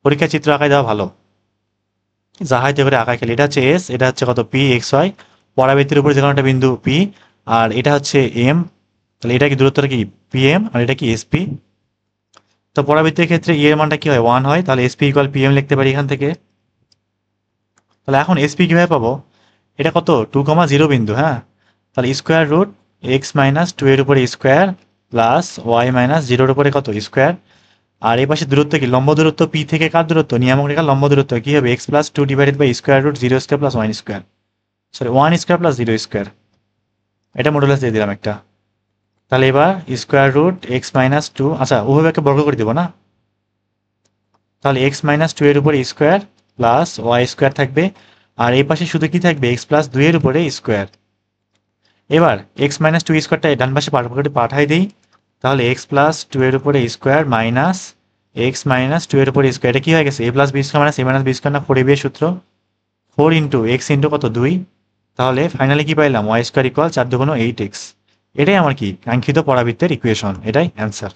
পরীক্ষায় চিত্র আঁকাই দেওয়া ভালো, যাহাইতে করে আঁকাই খেলি। এটা হচ্ছে এস, এটা হচ্ছে কত? PXY। পরাবৃত্তের উপরে যে কোনো একটা বিন্দু পি, আর এটা হচ্ছে এম। তাহলে এটা কি দূরত্বটা কি? PM, আর এটা কি SP। তো পরাবৃত্তের ক্ষেত্রে ই এর মানটা কি হয়? 1 হয়। তাহলে SP = PM লিখতে পারি এখান থেকে। তাহলে এখন SP কিভাবে পাবো? এটা কত? 2, 0 বিন্দু, হ্যাঁ। তাহলে √x - 2 এর উপরে স্কোয়ার প্লাস y - 0 এর উপরে কত? স্কোয়ার। আর এই পাশে দূরত্ব কি? লম্ব দূরত্ব পি থেকে কার দূরত্ব? নিয়ামক রেখা লম্ব দূরত্ব কি হবে? x + 2 / √0² + 1², sorry 1² + 0²। এটা মডুলাস দিয়ে দিলাম একটা। তাহলে এবার √x - 2, আচ্ছা উভয়কে বর্গ করে দিব না? তাহলে x - 2 এর উপরে স্কোয়ার প্লাস y² থাকবে, আর এই পাশে শুধু কি থাকবে? x + 2 এর উপরে স্কোয়ার। এবার x - 2² ডান পাশে পাঠাই দিই। তাহলে x + 2 এর উপরে স্কোয়ার মাইনাস x - 2 এর উপরে স্কোয়ার, এটা কি হয়ে গেছে? a + b² - a - b² না? 4ab এর সূত্র। 4 × x × কত? 2। তাহলে ফাইনালি কি পাইলাম? y² = 4×8x। এটাই আমার কি কাঙ্ক্ষিত পরাবৃত্তের ইকুয়েশন, এটাই অ্যান্সার।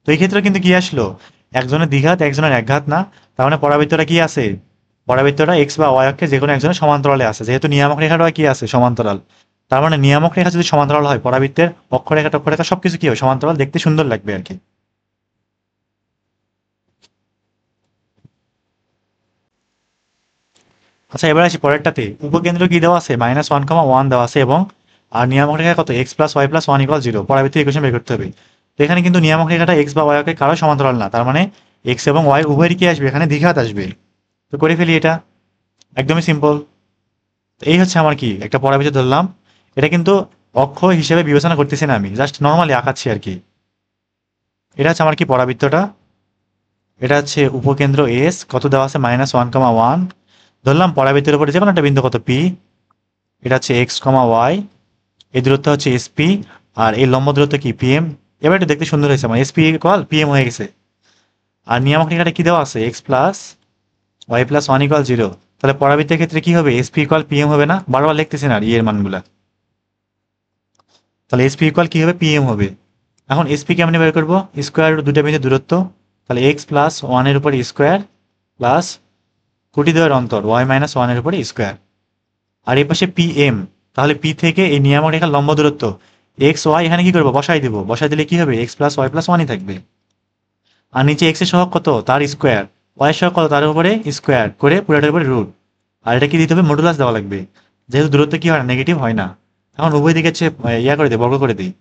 তো এই ক্ষেত্রে কিন্তু কি আসলো? একজনের দ্বিঘাত, একজনের একঘাত না। তার মানে পরাবৃত্তটা কি আছে? পরাবৃত্তটা এক্স বা ওয়াই অক্ষে যে কোনো একজনের সমান্তরালে আছে, যেহেতু নিয়ামক রেখাটা কি আছে? সমান্তরাল। তার মানে নিয়ামক রেখা যদি সমান্তরাল হয়, পরাবৃত্তের অক্ষরেখা টক্ষরেখা সবকিছু কি হবে? সমান্তরাল, দেখতে সুন্দর লাগবে আর কি। আচ্ছা, এবার আসি পরেরটাতে। উপকেন্দ্র কি দেওয়া আছে? -1, 1 দেওয়া আছে, এবং আর নিয়ামক রেখা কত? x + y + 1 = 0। পরাবৃত্তের ইকুয়েশন বের করতে হবে। তো এখানে কিন্তু নিয়ামক রেখাটা এক্স বা ওয়াই অক্ষে কারো সমান্তরাল না, তার মানে এক্স এবং ওয়াই উভয়েরই কি আসবে? এখানে দ্বিঘাত আসবে। তো করে ফেলি এটা, একদমই সিম্পল। এই হচ্ছে আমার কি একটা পরাবৃত্ত ধরলাম। এটা কিন্তু অক্ষ হিসেবে বিবেচনা করতেছি না, আমি জাস্ট নর্মালি আঁকাচ্ছি আর কি। এটা হচ্ছে আমার কি পরাবৃত্তটা। এটা হচ্ছে উপকেন্দ্র এস, কত দেওয়া আছে? -1, 1 ধরলাম। পরাবৃত্তের উপরে যে কোনো একটা বিন্দু কত? পি। এটা হচ্ছে x, y। এই দূরত্ব হচ্ছে SP, আর এই লম্ব দূরত্ব কি? PM। এবার একটু দেখতে সুন্দর হয়েছে, আমার SP = PM হয়ে গেছে। আর নিয়ামক রেখাটা কি দেওয়া আছে? x + y + 1 = 0। তাহলে পরাবৃত্তের ক্ষেত্রে কি হবে? SP = PM হবে না? বারবার লিখতেছি না আর এর মানগুলা। তাহলে SP = কি হবে? PM হবে। এখন SP কেমনে বের করবো? স্কোয়ার রুট দুইটা বিন্দু দূরত্ব, তাহলে এক্স প্লাস ওয়ানের উপর স্কোয়ার প্লাস কোটি দ্বয়ের অন্তর ওয়াই মাইনাস ওয়ানের উপর স্কোয়ার। আর এই পাশে পি এম, তাহলে পি থেকে এই নিয়ামক রেখার লম্ব দূরত্ব এক্স ওয়াই এখানে কি করবো, বসাই দিব। বসাই দিলে কি হবে, এক্স প্লাস ওয়াই প্লাস ওয়ানই থাকবে। আর নিচে এক্স এর সহগ কত, তার স্কোয়ার, ওয়াই এর সহগ কত, তার উপরে স্কোয়ার করে পুরোটার উপরে রুট। আর এটা কি দিতে হবে, মডুলাস দেওয়া লাগবে, যেহেতু দূরত্ব কি হয় না, নেগেটিভ হয় না। এখন উভয় দিকে হচ্ছে ইয়া করে দিই, বর্গ করে দিই।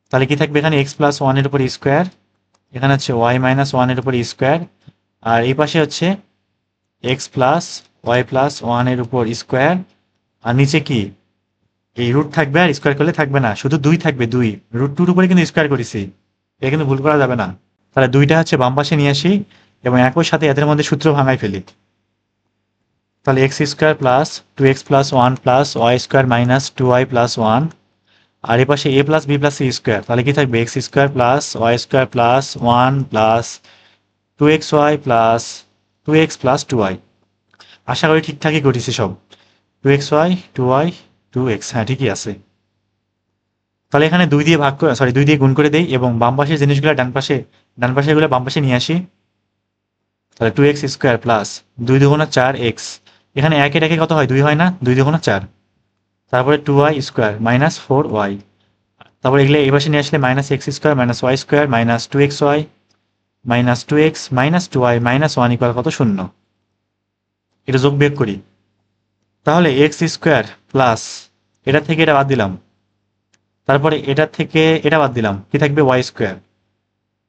তাহলে কি থাকবে এখানে, এক্স প্লাস ওয়ানের উপর স্কোয়ার, এখানে হচ্ছে ওয়াই মাইনাস ওয়ানের উপর স্কোয়ার, আর এই পাশে হচ্ছে এক্স প্লাস ওয়াই প্লাস ওয়ানের উপর স্কোয়ার। আর নিচে কি এই রুট থাকবে, আর স্কোয়ার করলে থাকবে না, শুধু দুই থাকবে, দুই রুট টুর উপরে কিন্তু স্কোয়ার করেছি, এটা কিন্তু ভুল করা যাবে না। তাহলে দুইটা হচ্ছে বাম পাশে নিয়ে আসি এবং একই সাথে এদের মধ্যে সূত্র ভাঙাই ফেলি। তাহলে X square plus two X plus one plus Y square minus two Y plus one. আর এই পাশে এ plus B plus C square, তাহলে কি থাকবে, x square plus Y square plus one plus two x Y plus two X plus two Y. আশা করি ঠিকঠাকই করেছি সব, two x Y two X, হ্যাঁ ঠিকই আছে। তাহলে এখানে দুই দিয়ে ভাগ করে, সরি দুই দিয়ে গুণ করে দেই এবং বাম পাশের জিনিসগুলো ডান পাশে এগুলো বাম পাশে নিয়ে আসি। তাহলে টু এক্স স্কোয়ার প্লাস দুই দুগুণা চার এক্স, এখানে একের একে কত হয়, দুই হয় না, দুই দুগুণা চার। তারপরে two y square minus four y. তারপরে এগুলো এই পাশে নিয়ে আসলে minus x square minus y square minus two x y minus two x minus two y minus one equal কত, শূন্য। এটা যোগ বিয়োগ করি, তাহলে এক্স স্কোয়ার প্লাস এটা থেকে এটা বাদ দিলাম, তারপরে এটা থেকে এটা বাদ দিলাম, কি থাকবে ওয়াই স্কোয়ার।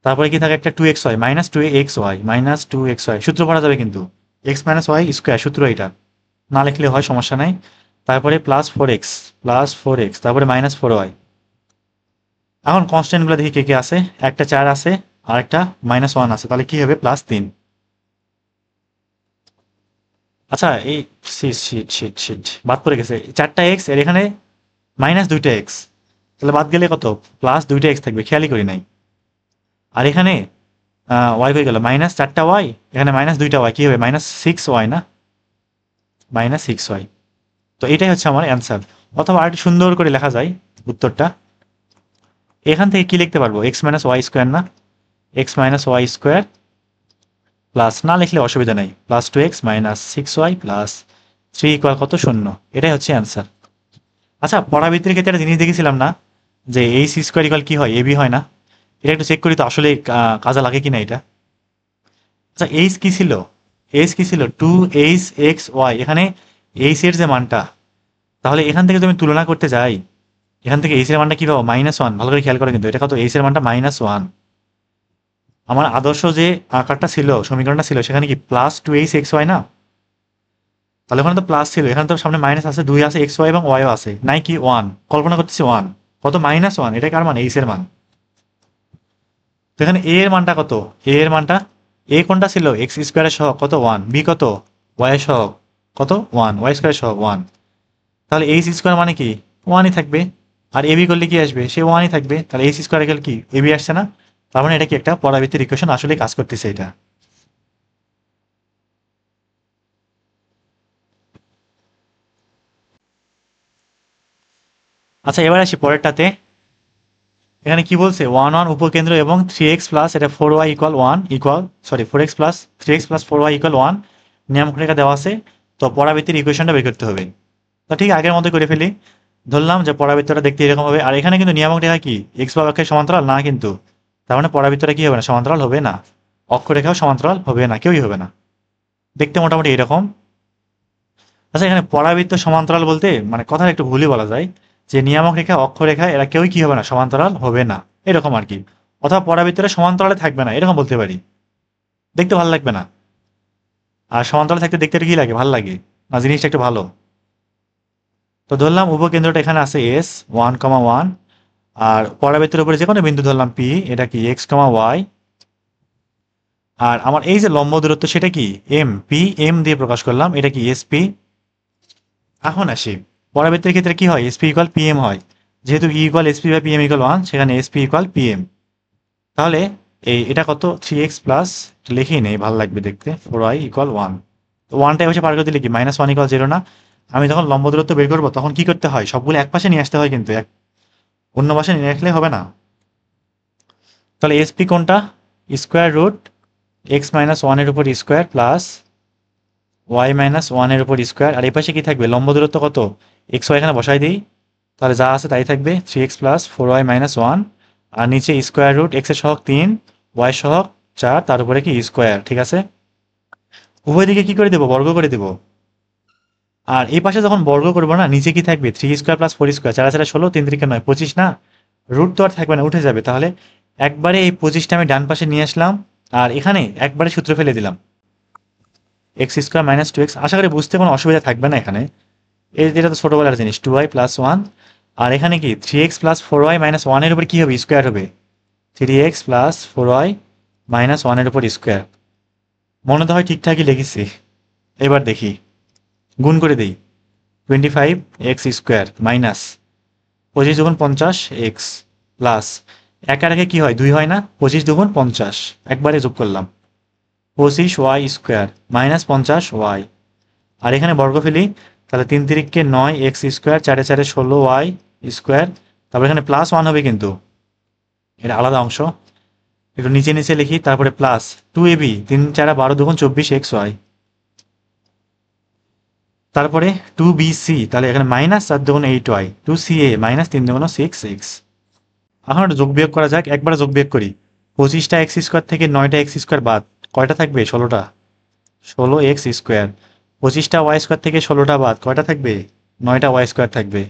তারপরে কি থাকে একটা two x y minus two x y minus two x y, সূত্র পড়া যাবে কিন্তু, এক্স মাইনাস ওয়াই স্কোয়ার সূত্র এটা, না লিখলে হয় সমস্যা নাই। তারপরে প্লাস ফোর এক্স তারপরে মাইনাস ফোর ওয়াই। এখন কনস্ট্যান্টগুলো দেখি কে কে আছে, একটা চার আছে আর একটা মাইনাস ওয়ান আছে, তাহলে কি হবে, প্লাস তিন। আচ্ছা এই শিট বাদ পড়ে গেছে, চারটা এক্স এর এখানে মাইনাস দুইটা এক্স, তাহলে বাদ গেলে কত, প্লাস দুইটা এক্স থাকবে, খেয়ালই করি নাই। আর এখানে ওয়াই হয়ে গেল মাইনাস চারটা ওয়াই, এখানে মাইনাস দুইটা ওয়াই, কি হবে, মাইনাস সিক্স ওয়াই না, মাইনাস সিক্স ওয়াই। তো এটাই হচ্ছে আমার অ্যান্সার। অথবা আর একটু সুন্দর করে লেখা যায় উত্তরটা, এখান থেকে কি লিখতে পারবো, এক্স মাইনাস ওয়াই স্কোয়ার না, x minus y square plus, না লিখলে অসুবিধা নেই, plus two x minus six y plus three equal কত, শূন্য। এটাই হচ্ছে অ্যান্সার। আচ্ছা পরাবৃত্তির ক্ষেত্রে একটা জিনিস দেখেছিলাম না, যে এই সি স্কোয়ার ইকুয়াল কি হয়, এবি হয় না, এটা একটু চেক করি তো আসলে কাজে লাগে কিনা এটা। আচ্ছা এইচ কি ছিল, এইচ কি ছিল, টু এইচ এক্স ওয়াই, এখানে এইচ এর যে মানটা, তাহলে এখান থেকে তুমি তুলনা করতে যাই, এখান থেকে এইচ এর মানটা কি পাবো, মাইনাস ওয়ান, ভালো করে খেয়াল করে কিন্তু এটা কত, এইচ এর মানটা মাইনাস ওয়ান। আমার আদর্শ যে আকারটা ছিল, সমীকরণটা ছিল, সেখানে কি plus two h x y না, তাহলে ওখানে তো প্লাস ছিল, এখানে তো সামনে মাইনাস আছে, দুই আছে, এক্স ওয়াই এবং ওয়াইও আছে, নাই কি ওয়ান, কল্পনা করতেছি ওয়ান, কত মাইনাস ওয়ান, এটা কার মান, এইচ এর মান। তো এখানে এ এর মানটা কত, এ এর মানটা, এ কোনটা ছিল, এক্স স্কোয়ারের সহগ কত, ওয়ান, বি কত, ওয়াই এর সহগ কত, ওয়ান, ওয়াই স্কোয়ারের সহগ ওয়ান, তাহলে এইচ স্কোয়ার মানে কি, ওয়ানই থাকবে। আর এবি করলে কি আসবে, সে ওয়ানই থাকবে, তাহলে এইচ স্কোয়ার গেলে কি এবি আসছে না, তার মানে এটা কি একটা পরাবৃত্তির ইকুয়েশন, আসলে কাজ করতেছে এটা। আচ্ছা এবার আসি পরেরটাতে, এখানে কি বলছে, ওয়ান ওয়ান উপকেন্দ্র এবং থ্রি এক্স প্লাস এটা four y equal one equal, sorry four x plus three x plus four y equal one, নিয়ামক রেখা দেওয়া আছে। তো পরাবৃত্তির ইকুয়েশনটা বের করতে হবে। তো ঠিক আগের মতো করে ফেলি, ধরলাম যে পরাবৃত্তটা দেখতে এরকম হবে, আর এখানে কিন্তু নিয়ামক রেখা কি এক্স বা অক্ষের সমান্তরাল না, কিন্তু তার মানে পরাবৃত্তটা কি হবে না, সমান্তরাল হবে না, অক্ষরেখাও সমান্তরাল হবে না, কেউই হবে না, দেখতে মোটামুটি এরকম। আচ্ছা এখানে পরাবৃত্ত সমান্তরাল বলতে মানে কথাটা একটু ভুলই বলা যায়, যে নিয়ামক রেখা অক্ষরেখা এরা কেউই কি হবে না, সমান্তরাল হবে না, এরকম আর কি। অথবা পরাবৃত্তরা সমান্তরালে থাকবে না, এরকম বলতে পারি, দেখতে ভালো লাগবে না। আর সমান্তরালে থাকতে দেখতে কি লাগে, ভালো লাগে না, জিনিসটা একটু ভালো। তো ধরলাম উপকেন্দ্রটা এখানে আছে এস ওয়ান কমা ওয়ান, আর পরাবৃত্তের উপরে যে কোনো বিন্দু ধরলাম পি, এটা কি এক্স কমা ওয়াই, আর আমার এই যে লম্ব দূরত্ব সেটা কি এম, পি এম দিয়ে প্রকাশ করলাম, এটা কি এস পি। এখন আসি পরাবৃত্তের ক্ষেত্রে কি হয়, এসপি ইকুয়াল পিএম হয়, যেহেতু e equal SP by PM equal one, সেখানে এসপি ইকুয়াল পিএম। তাহলে এটা কত, থ্রি এক্স প্লাস, লিখেই নেই ভালো লাগবে দেখতে, ফোর ওয়াই ইকুয়াল ওয়ান। তো ওয়ানটা এসে পার করে দিলে কি মাইনাস ওয়ান ইকুয়াল জিরো না। আমি যখন লম্ব দূরত্ব বের করবো তখন কি করতে হয়, সবগুলো এক পাশে নিয়ে আসতে হয়, কিন্তু অন্য পাশে নিয়ে আসলে হবে না। তাহলে এসপি কোনটা, স্কোয়ার রুট এক্স মাইনাস ওয়ানের উপর স্কোয়ার প্লাস ওয়াই মাইনাস ওয়ানের উপর স্কোয়ার, আর এই পাশে কি থাকবে, লম্ব দূরত্ব কত, এক্স ওয়াই এখানে বসাই দিই, তাহলে যা আছে তাই থাকবে 3x প্লাস 4y মাইনাস 1, আর নিচে স্কোয়ার রুট এক্স এর সহগ 3, ওয়াই সহগ 4, তার উপরে কি স্কোয়ার। ঠিক আছে, উভয় দিকে কি করে দেবো, বর্গ করে দেবো। আর এই পাশে যখন বর্গ করবো না, নিচে কি থাকবে 3 স্কোয়ার প্লাস 4 স্কোয়ার, 4 4 16, 3 3 9 25 না, রুট তো আর থাকবে না, উঠে যাবে। তাহলে একবারে এই 25টা আমি ডান পাশে নিয়ে আসলাম, আর এখানে একবারে সূত্র ফেলে দিলাম এক্স স্কোয়ার মাইনাস 2x। আশা করি বুঝতে কোনো অসুবিধা থাকবে না এখানে, এটা তো ছোটবেলার জিনিস, 2y প্লাস 1, আর এখানে কি 3x প্লাস 4y মাইনাস 1 এর উপর কি হবে, স্কোয়ার হবে, 3x প্লাস 4y মাইনাস 1 এর উপর স্কোয়ার। মনে তো হয় ঠিকঠাকই লিখেছি। এবার দেখি, গুণ করে দিই, 25x স্কোয়ার মাইনাস 25 দুগুণ 50 এক্স প্লাস একের আগে কি হয়, 2 হয় না, 25 দুগুণ 50, একবারে যোগ করলাম 25y স্কোয়ার মাইনাস 50y, আর এখানে বর্গ ফেলি, তাহলে 3 3 9 এক্স স্কোয়ার, 4 4 16y স্কোয়ার, তারপর এখানে প্লাস 1 হবে, কিন্তু এটা আলাদা অংশ, একটু নিচে নিচে লিখি, তারপরে প্লাস 2ab 3 4 12 দুগুণ 24xy, তারপরে 2bc, তাহলে এখানে মাইনাস 4 দুগুণ 8y, 2ca মাইনাস 3 দুগুণ 6x। এখন একটা যোগ বিয়োগ করা যাক, একবার যোগ বিয়োগ করি, 25টা এক্স স্কোয়ার থেকে 9টা এক্স স্কোয়ার বাদ, কয়টা থাকবে, 16টা, 16x স্কোয়ার, 25টা ওয়াই স্কোয়ার থেকে 16টা বাদ, কয়টা থাকবে, 9টা ওয়াই স্কোয়ার থাকবে,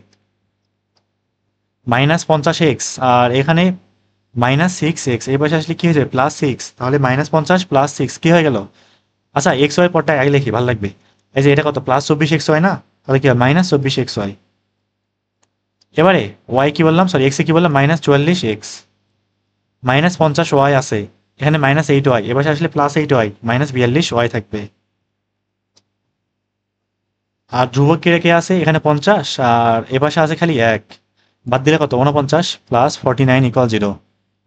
মাইনাস 50x, আর এখানে মাইনাস 6x, এই পাশে আসলে কি হয়ে যাবে, প্লাস 6, তাহলে মাইনাস 50 প্লাস 6 কি হয়ে গেল। আচ্ছা, এক্স ওয়াই পরটা আগে লিখি, ভালো লাগবে। এই যে এটা কত, প্লাস 24xy না, তাহলে কি হয়, মাইনাস 24xy। এবারে ওয়াই কি বললাম, সরি এক্স এ কি বললাম, মাইনাস 44x, মাইনাস 50y আছে, এখানে মাইনাস 8y, এবার আসলে প্লাস 8y, মাইনাস 42y থাকবে। আর ধ্রুবক কে রেখে আছে এখানে 50, আর এপাশে আছে খালি 1, বাদ দিলে কত, 49 প্লাস 49 ইকুয়াল 0।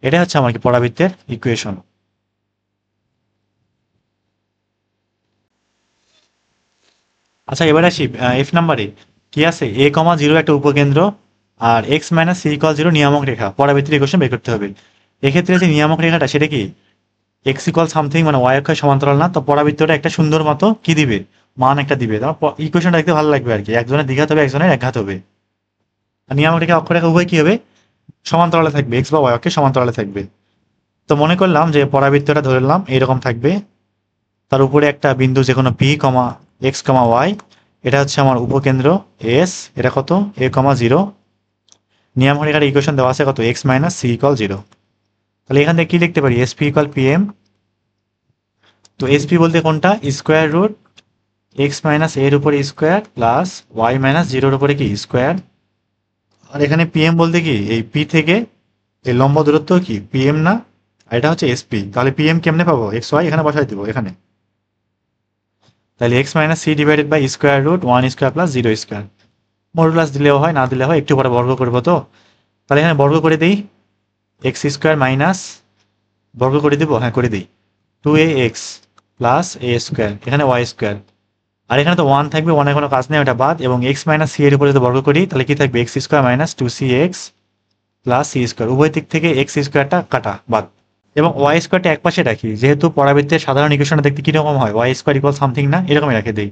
এটা হচ্ছে আমার কি পরাবৃত্তের ইকুয়েশন। আচ্ছা, এবার আসি এফ নাম্বারে কি আছে, a কমা 0 একটা উপকেন্দ্র, আর এক্স মাইনাস সি ইকুয়াল 0 নিয়ামক রেখা, পরাবৃত্তের ইকুয়েশন বের করতে হবে। এক্ষেত্রে যে নিয়ামক রেখাটা সেটা কি, এক্স ইকুয়াল সামথিং, মানে ওয়াই অক্ষের সমান্তরাল না, তো পরাবৃত্তটা একটা সুন্দর মতো কি দিবে, মান একটা দিবে, তোমার ইকুয়েশনটা দেখতে ভালো লাগবে আর কি, একজনের দ্বিঘাত হবে একজনের একঘাত হবে। আর নিয়ামক রেখা অক্ষরেখা উভয় কি হবে, সমান্তরালে থাকবে, এক্স বা ওয়াই অক্ষের সমান্তরালে থাকবে। তো মনে করলাম যে পরাবৃত্তটা ধরলাম এইরকম থাকবে, তার উপরে একটা বিন্দু যে কোনো পি কমা এক্স কমা ওয়াই, এটা হচ্ছে আমার উপকেন্দ্র এস, এটা কত, এ কমা 0, নিয়ামক রেখার ইকুয়েশন দেওয়া আছে কত, এক্স মাইনাস সি ইকুয়াল 0। তাহলে এখান থেকে কি লিখতে পারি, এসপি ইকুয়াল পিএম। তো এসপি বলতে কোনটা, স্কোয়ার রুট এক্স মাইনাস এর উপরে স্কোয়ার প্লাস ওয়াই মাইনাস 0-র উপরে কি স্কোয়ার, আর এখানে পিএম বলতে কি, এই পি থেকে এই লম্ব দূরত্ব কি পিএম না, আর এটা হচ্ছে এসপি। তাহলে পিএম কেমনে পাবো, এক্স ওয়াই এখানে বসাই দিব এখানে, তাহলে x minus c divided by square root 1 square plus 0 square, modulus দিলেও হয় না দিলে হয়, একটু পরে বর্গ করবো তো। তাহলে এখানে বর্গ করে দিই, এক্স স্কোয়ার মাইনাস, বর্গ করে দিব, হ্যাঁ করে দিই, 2ax প্লাস এ স্কোয়ার, এখানে ওয়াই স্কোয়ার, আর এখানে তো 1 থাকবে, 1 এর কোনো কাজ নেই, ওটা বাদ, এবং এক্স মাইনাস সি এর উপরে যদি বর্গ করি তাহলে কি থাকবে, x square minus 2cx plus C square, উভয় দিক থেকে এক্স স্কোয়ারটা কাটা বাদ, এবং ওয়াই স্কোয়ারটা এক পাশে রাখি, যেহেতু পরাবৃত্তের সাধারণ ইকুয়েশনটা দেখতে কিরকম হয়, ওয়াই স্কোয়ার ইকুয়াল সামথিং না, এরকমই রেখে দিই।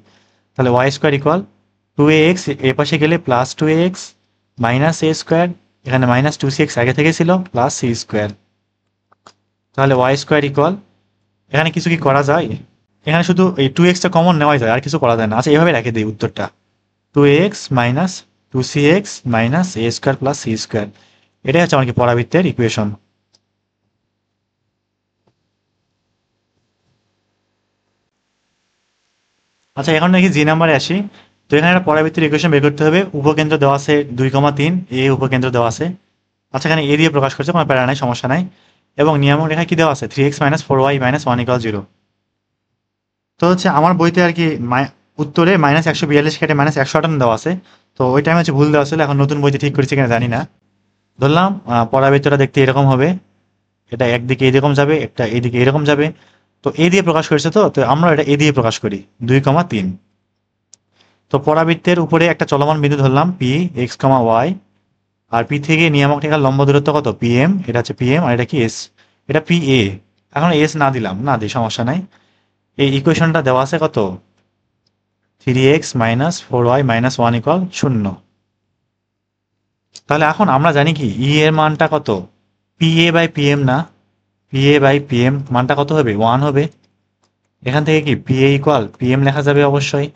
তাহলে ওয়াই স্কোয়ার ইকুয়াল 2ax, এ পাশে গেলে প্লাস 2ax মাইনাস এ স্কোয়ার, এখানে মাইনাস 2cx আগে থেকে ছিল, প্লাস সি স্কোয়ার। তাহলে ওয়াই স্কোয়ার ইকুয়াল, এখানে কিছু কি করা যায়, এখানে শুধু এই 2x-টা কমন নেওয়াই যায়, আর কিছু করা যায় না। আচ্ছা, এভাবে রেখে দিই উত্তরটা, 2ax মাইনাস 2cx মাইনাস এ স্কোয়ার প্লাস সি স্কোয়ার, এটাই হচ্ছে আমার কি পরাবৃত্তের ইকুয়েশন। আচ্ছা, এখন নাকি জি নাম্বারে আসি। তো এখানে একটা পরাবৃত্তের ইকুয়েশন বের করতে হবে, উপকেন্দ্র দেওয়া আছে 2,3, এ উপকেন্দ্র দেওয়া আছে। আচ্ছা, এখানে এ দিয়ে প্রকাশ করছে, কোনো প্যারা নাই, সমস্যা নাই, এবং নিয়ামক রেখা কি দেওয়া আছে, 3x minus 4y minus 1 equal 0। তো হচ্ছে আমার বইতে আর কি উত্তরে মাইনাস 142 কেটে মাইনাস 158 দেওয়া আছে, তো ওই টাইমে হচ্ছে ভুল দেওয়া ছিল, এখন নতুন বইতে ঠিক করেছে কিনা জানি না। ধরলাম পরাবৃত্তটা দেখতে এরকম হবে, এটা একদিকে এরকম যাবে, একটা এইদিকে এরকম যাবে, তো এ দিয়ে প্রকাশ করেছে, তো তো আমরা এটা এ দিয়ে প্রকাশ করি, 2,3। তো পরাবৃত্তের উপরে একটা চলমান বিন্দু ধরলাম পি এক্স কমা ওয়াই, আর পি থেকে নিয়ামক রেখার লম্ব দূরত্ব কত, পিএম, এটা হচ্ছে পিএম, আর এটা কি এস, এটা পি এ, এখন এস না দিলাম, না দিই সমস্যা নাই। এই ইকুয়েশনটা দেওয়া আছে কত, 3x minus 4y minus 1 equal 0। তাহলে এখন আমরা জানি কি ই এর মানটা কত, P A by P M না, P A by P M মানটা কত হবে, 1 হবে। এখান থেকে কি P A equal P M লেখা যাবে অবশ্যই।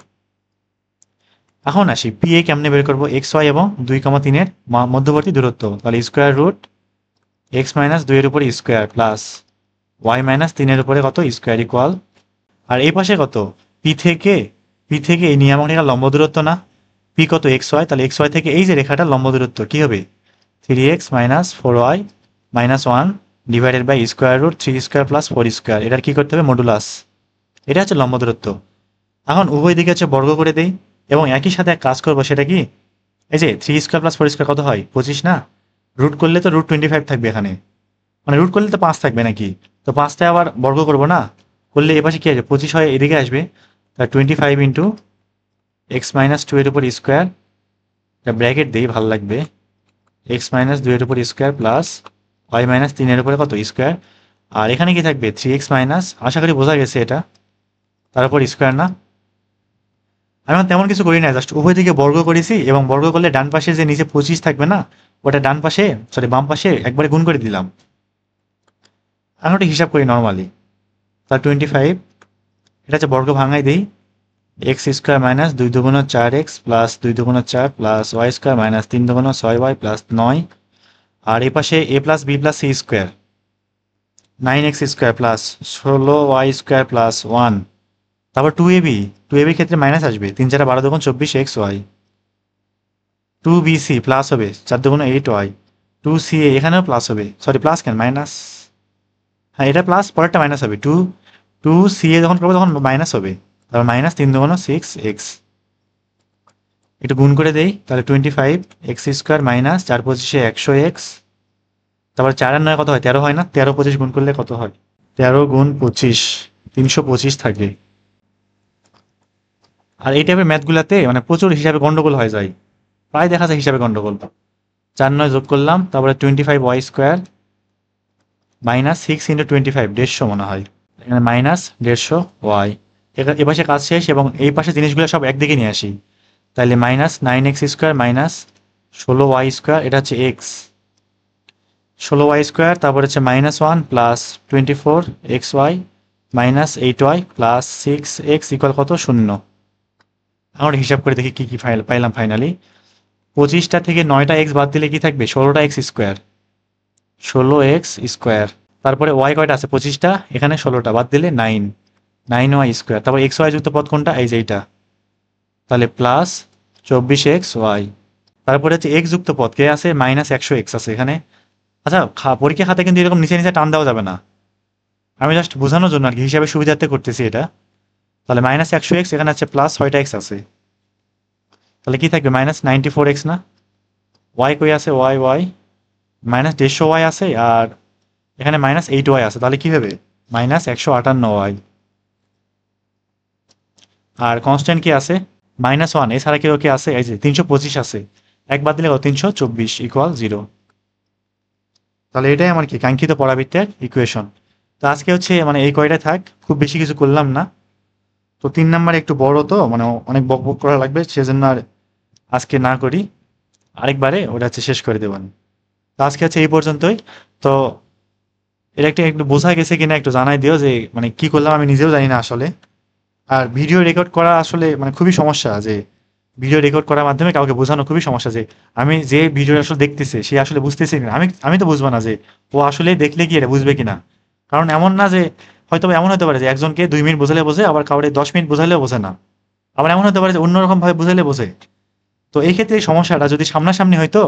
এখন আসি পি এ কেমনে বের করবো, এক্স ওয়াই এবং 2,3 মধ্যবর্তী দূরত্ব, তাহলে স্কোয়ার রুট এক্স মাইনাস 2 এর উপরে স্কোয়ার প্লাস ওয়াই মাইনাস 3 এর উপরে কত স্কোয়ার ইকুয়াল, আর এই পাশে কত, পি থেকে এই নিয়ামক রেখা লম্ব দূরত্ব না, পি কত এক্স ওয়াই, তাহলে এক্স ওয়াই থেকে এই যে রেখাটা লম্ব দূরত্ব কি হবে, 3x minus 4y minus 1 divided by square root 3 square plus 4 square, এটার কি করতে হবে মডুলাস, এটা হচ্ছে লম্ব দূরত্ব। এখন উভয় দিকে হচ্ছে বর্গ করে দেই এবং একই সাথে এক কাজ করবো, সেটা কি, এই যে 3 স্কোয়ার প্লাস 4 স্কোয়ার কত হয় 25 না, রুট করলে তো রুট 25 থাকবে এখানে, মানে রুট করলে তো 5 থাকবে নাকি, তো 5টায় আবার বর্গ করবো না, করলে এ পাশে কি আসবে 25 হয় এদিকে আসবে, তা 25 ইন্টু এক্স মাইনাস 2 এর উপর স্কোয়ার, এটা ব্র্যাকেট দিই ভালো লাগবে, এক্স মাইনাস 2 এর উপর স্কোয়ার প্লাস ওয়াই মাইনাস 3 এর উপরে কত স্কোয়ার, আর এখানে কি থাকবে 3x মাইনাস, আশা করি বোঝা গেছে এটা, তার উপর স্কোয়ার না। আমি তেমন কিছু করি না, জাস্ট উভয় দিকে বর্গ করেছি এবং বর্গ করলে ডান পাশে যে নিচে 25 থাকবে না, ওটা ডান পাশে সরি বাম পাশে একবারে গুণ করে দিলাম। আমি ওটা হিসাব করি নর্মালি, তার 25, এটা হচ্ছে বর্গ ভাঙাই দিই, এক্স স্কোয়ার মাইনাস 2 দুগুণ 4x প্লাস 2 দুগুণ 4 প্লাস ওয়াই স্কোয়ার মাইনাস 3 দুগুণ 6y প্লাস 9, আর এই পাশে এ plus B plus C square 9x square plus 16y square plus 1, তারপর 2ab ক্ষেত্রে মাইনাস আসবে, 3 4 12 দুগুণ 24xy, 2bc প্লাস হবে 4 দুগুণ 8y, 2ca এখানেও প্লাস হবে, সরি প্লাস কেন মাইনাস, হ্যাঁ এটা প্লাস পরেরটা মাইনাস হবে, 2ca যখন করবো তখন মাইনাস হবে, তারপর মাইনাস 3 দুগুণ 6x, একটু গুণ করে দেই, তাহলে 25 এক্স স্কোয়ার মাইনাস 4 25 100x, তারপর 4 আর 9 কত হয় 13 হয় না, 13 25 গুণ করলে কত হয়, 13 গুণ 25 325 থাকে। আর এই টাইপের ম্যাথগুলাতে মানে প্রচুর হিসাবে গন্ডগোল হয়ে যায়, প্রায় দেখা যায় হিসাবে গন্ডগোল। 4 9 যোগ করলাম, তারপরে 25y স্কোয়ার মাইনাস 6 ইন্টু 25 150 মনে হয়, এখানে মাইনাস 150y, এ পাশে কাজ শেষ এবং এই পাশে জিনিসগুলো সব একদিকে নিয়ে আসি, তাহলে minus 9x square minus 16y square, এটা হচ্ছে এক্স 16y স্কোয়ার, তারপর হচ্ছে minus 1 plus 24xy minus 8y plus 6x equal কত 0। আমরা হিসাব করে দেখি কি কি পাইলাম ফাইনালি, 25টা থেকে 9টা এক্স বাদ দিলে কি থাকবে 16টা এক্স স্কোয়ার, 16x স্কোয়ার, তারপরে ওয়াই কয়টা আছে 25টা, এখানে 16টা বাদ দিলে 9y স্কোয়ার, তারপর এক্স ওয়াই যুক্ত পদ কোনটা এই যে এইটা, তাহলে প্লাস 24xy, তারপরে হচ্ছে এক্স যুক্ত পদ কে আছে মাইনাস 100x আছে এখানে। আচ্ছা পরীক্ষা খাতে কিন্তু এরকম নিচে নিচে টান দেওয়া যাবে না, আমি জাস্ট বোঝানোর জন্য আর কি হিসাবে সুবিধার্থে করতেছি এটা। তাহলে মাইনাস 100x এখানে আছে প্লাস 6টা এক্স আছে, তাহলে কি থাকবে মাইনাস 94x না, ওয়াই কই আছে ওয়াই মাইনাস 150y আছে, আর এখানে মাইনাস 8y আছে, তাহলে কি হবে মাইনাস 158y, আর কনস্ট্যান্ট কি আছে -1, এছাড়া কেউ কি আছে এই যে 325 আছে, এক বাদ দিলে 324 ইকুয়াল 0। তাহলে এটাই আমার কি কাঙ্ক্ষিত পরাবৃত্তের ইকুয়েশন। তো আজকে হচ্ছে মানে এই কয়টা থাক, খুব বেশি কিছু করলাম না, তো 3 নাম্বার একটু বড় তো মানে অনেক বক বক করা লাগবে, সেজন্য আর আজকে না করি, আরেকবারে ওটা হচ্ছে শেষ করে দেবেন। তো আজকে হচ্ছে এই পর্যন্তই। তো এটা একটু বোঝা গেছে কিনা একটু জানাই দিও, যে মানে কি করলাম আমি নিজেও জানি না আসলে। আর ভিডিও রেকর্ড করা আসলে মানে খুবই সমস্যা, যে ভিডিও রেকর্ড করার মাধ্যমে কাউকে বোঝানো খুবই সমস্যা, যে আমি যে ভিডিও আসলে দেখতেছে সে আসলে বুঝতেছে কিনা, আমি তো বুঝবো না যে ও আসলে দেখলে কি এটা বুঝবে কিনা, কারণ এমন না যে হয়তো এমন হতে পারে যে একজনকে 2 মিনিট বোঝালে বোঝে, আবার কাউরে 10 মিনিট বোঝালেও বোঝে না, আবার এমন হতে পারে যে অন্যরকম ভাবে বোঝালে বোঝে। তো এই ক্ষেত্রে এই সমস্যাটা যদি সামনাসামনি হয়তো,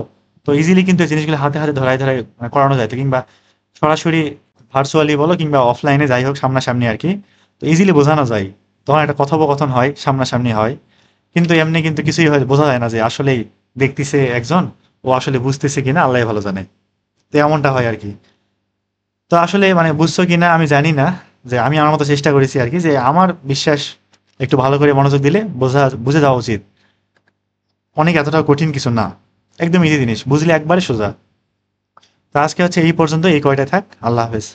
তো ইজিলি কিন্তু এই জিনিসগুলো হাতে হাতে ধরায় ধরায় করানো যায়, তো কিংবা সরাসরি ভার্চুয়ালি বলো কিংবা অফলাইনে যাই হোক সামনাসামনি আর কি, তো ইজিলি বোঝানো যায়, তখন একটা কথোপকথন হয় সামনাসামনি হয়। কিন্তু এমনি কিন্তু কিছুই হয় বোঝা যায় না যে আসলেই দেখতেছে একজন, ও আসলে বুঝতেছে কিনা আল্লাহ ভালো জানে, তো এমনটা হয় আর কি। তো আসলে মানে বুঝছো কিনা আমি জানি না, যে আমি আমার মতো চেষ্টা করেছি আর কি, যে আমার বিশ্বাস একটু ভালো করে মনোযোগ দিলে বুঝে যাওয়া উচিত, অনেক এতটা কঠিন কিছু না, একদম ইজি জিনিস, বুঝলে একবারে সোজা। তো আজকে হচ্ছে এই পর্যন্ত, এই কয়টা থাক, আল্লাহ হাফেজ।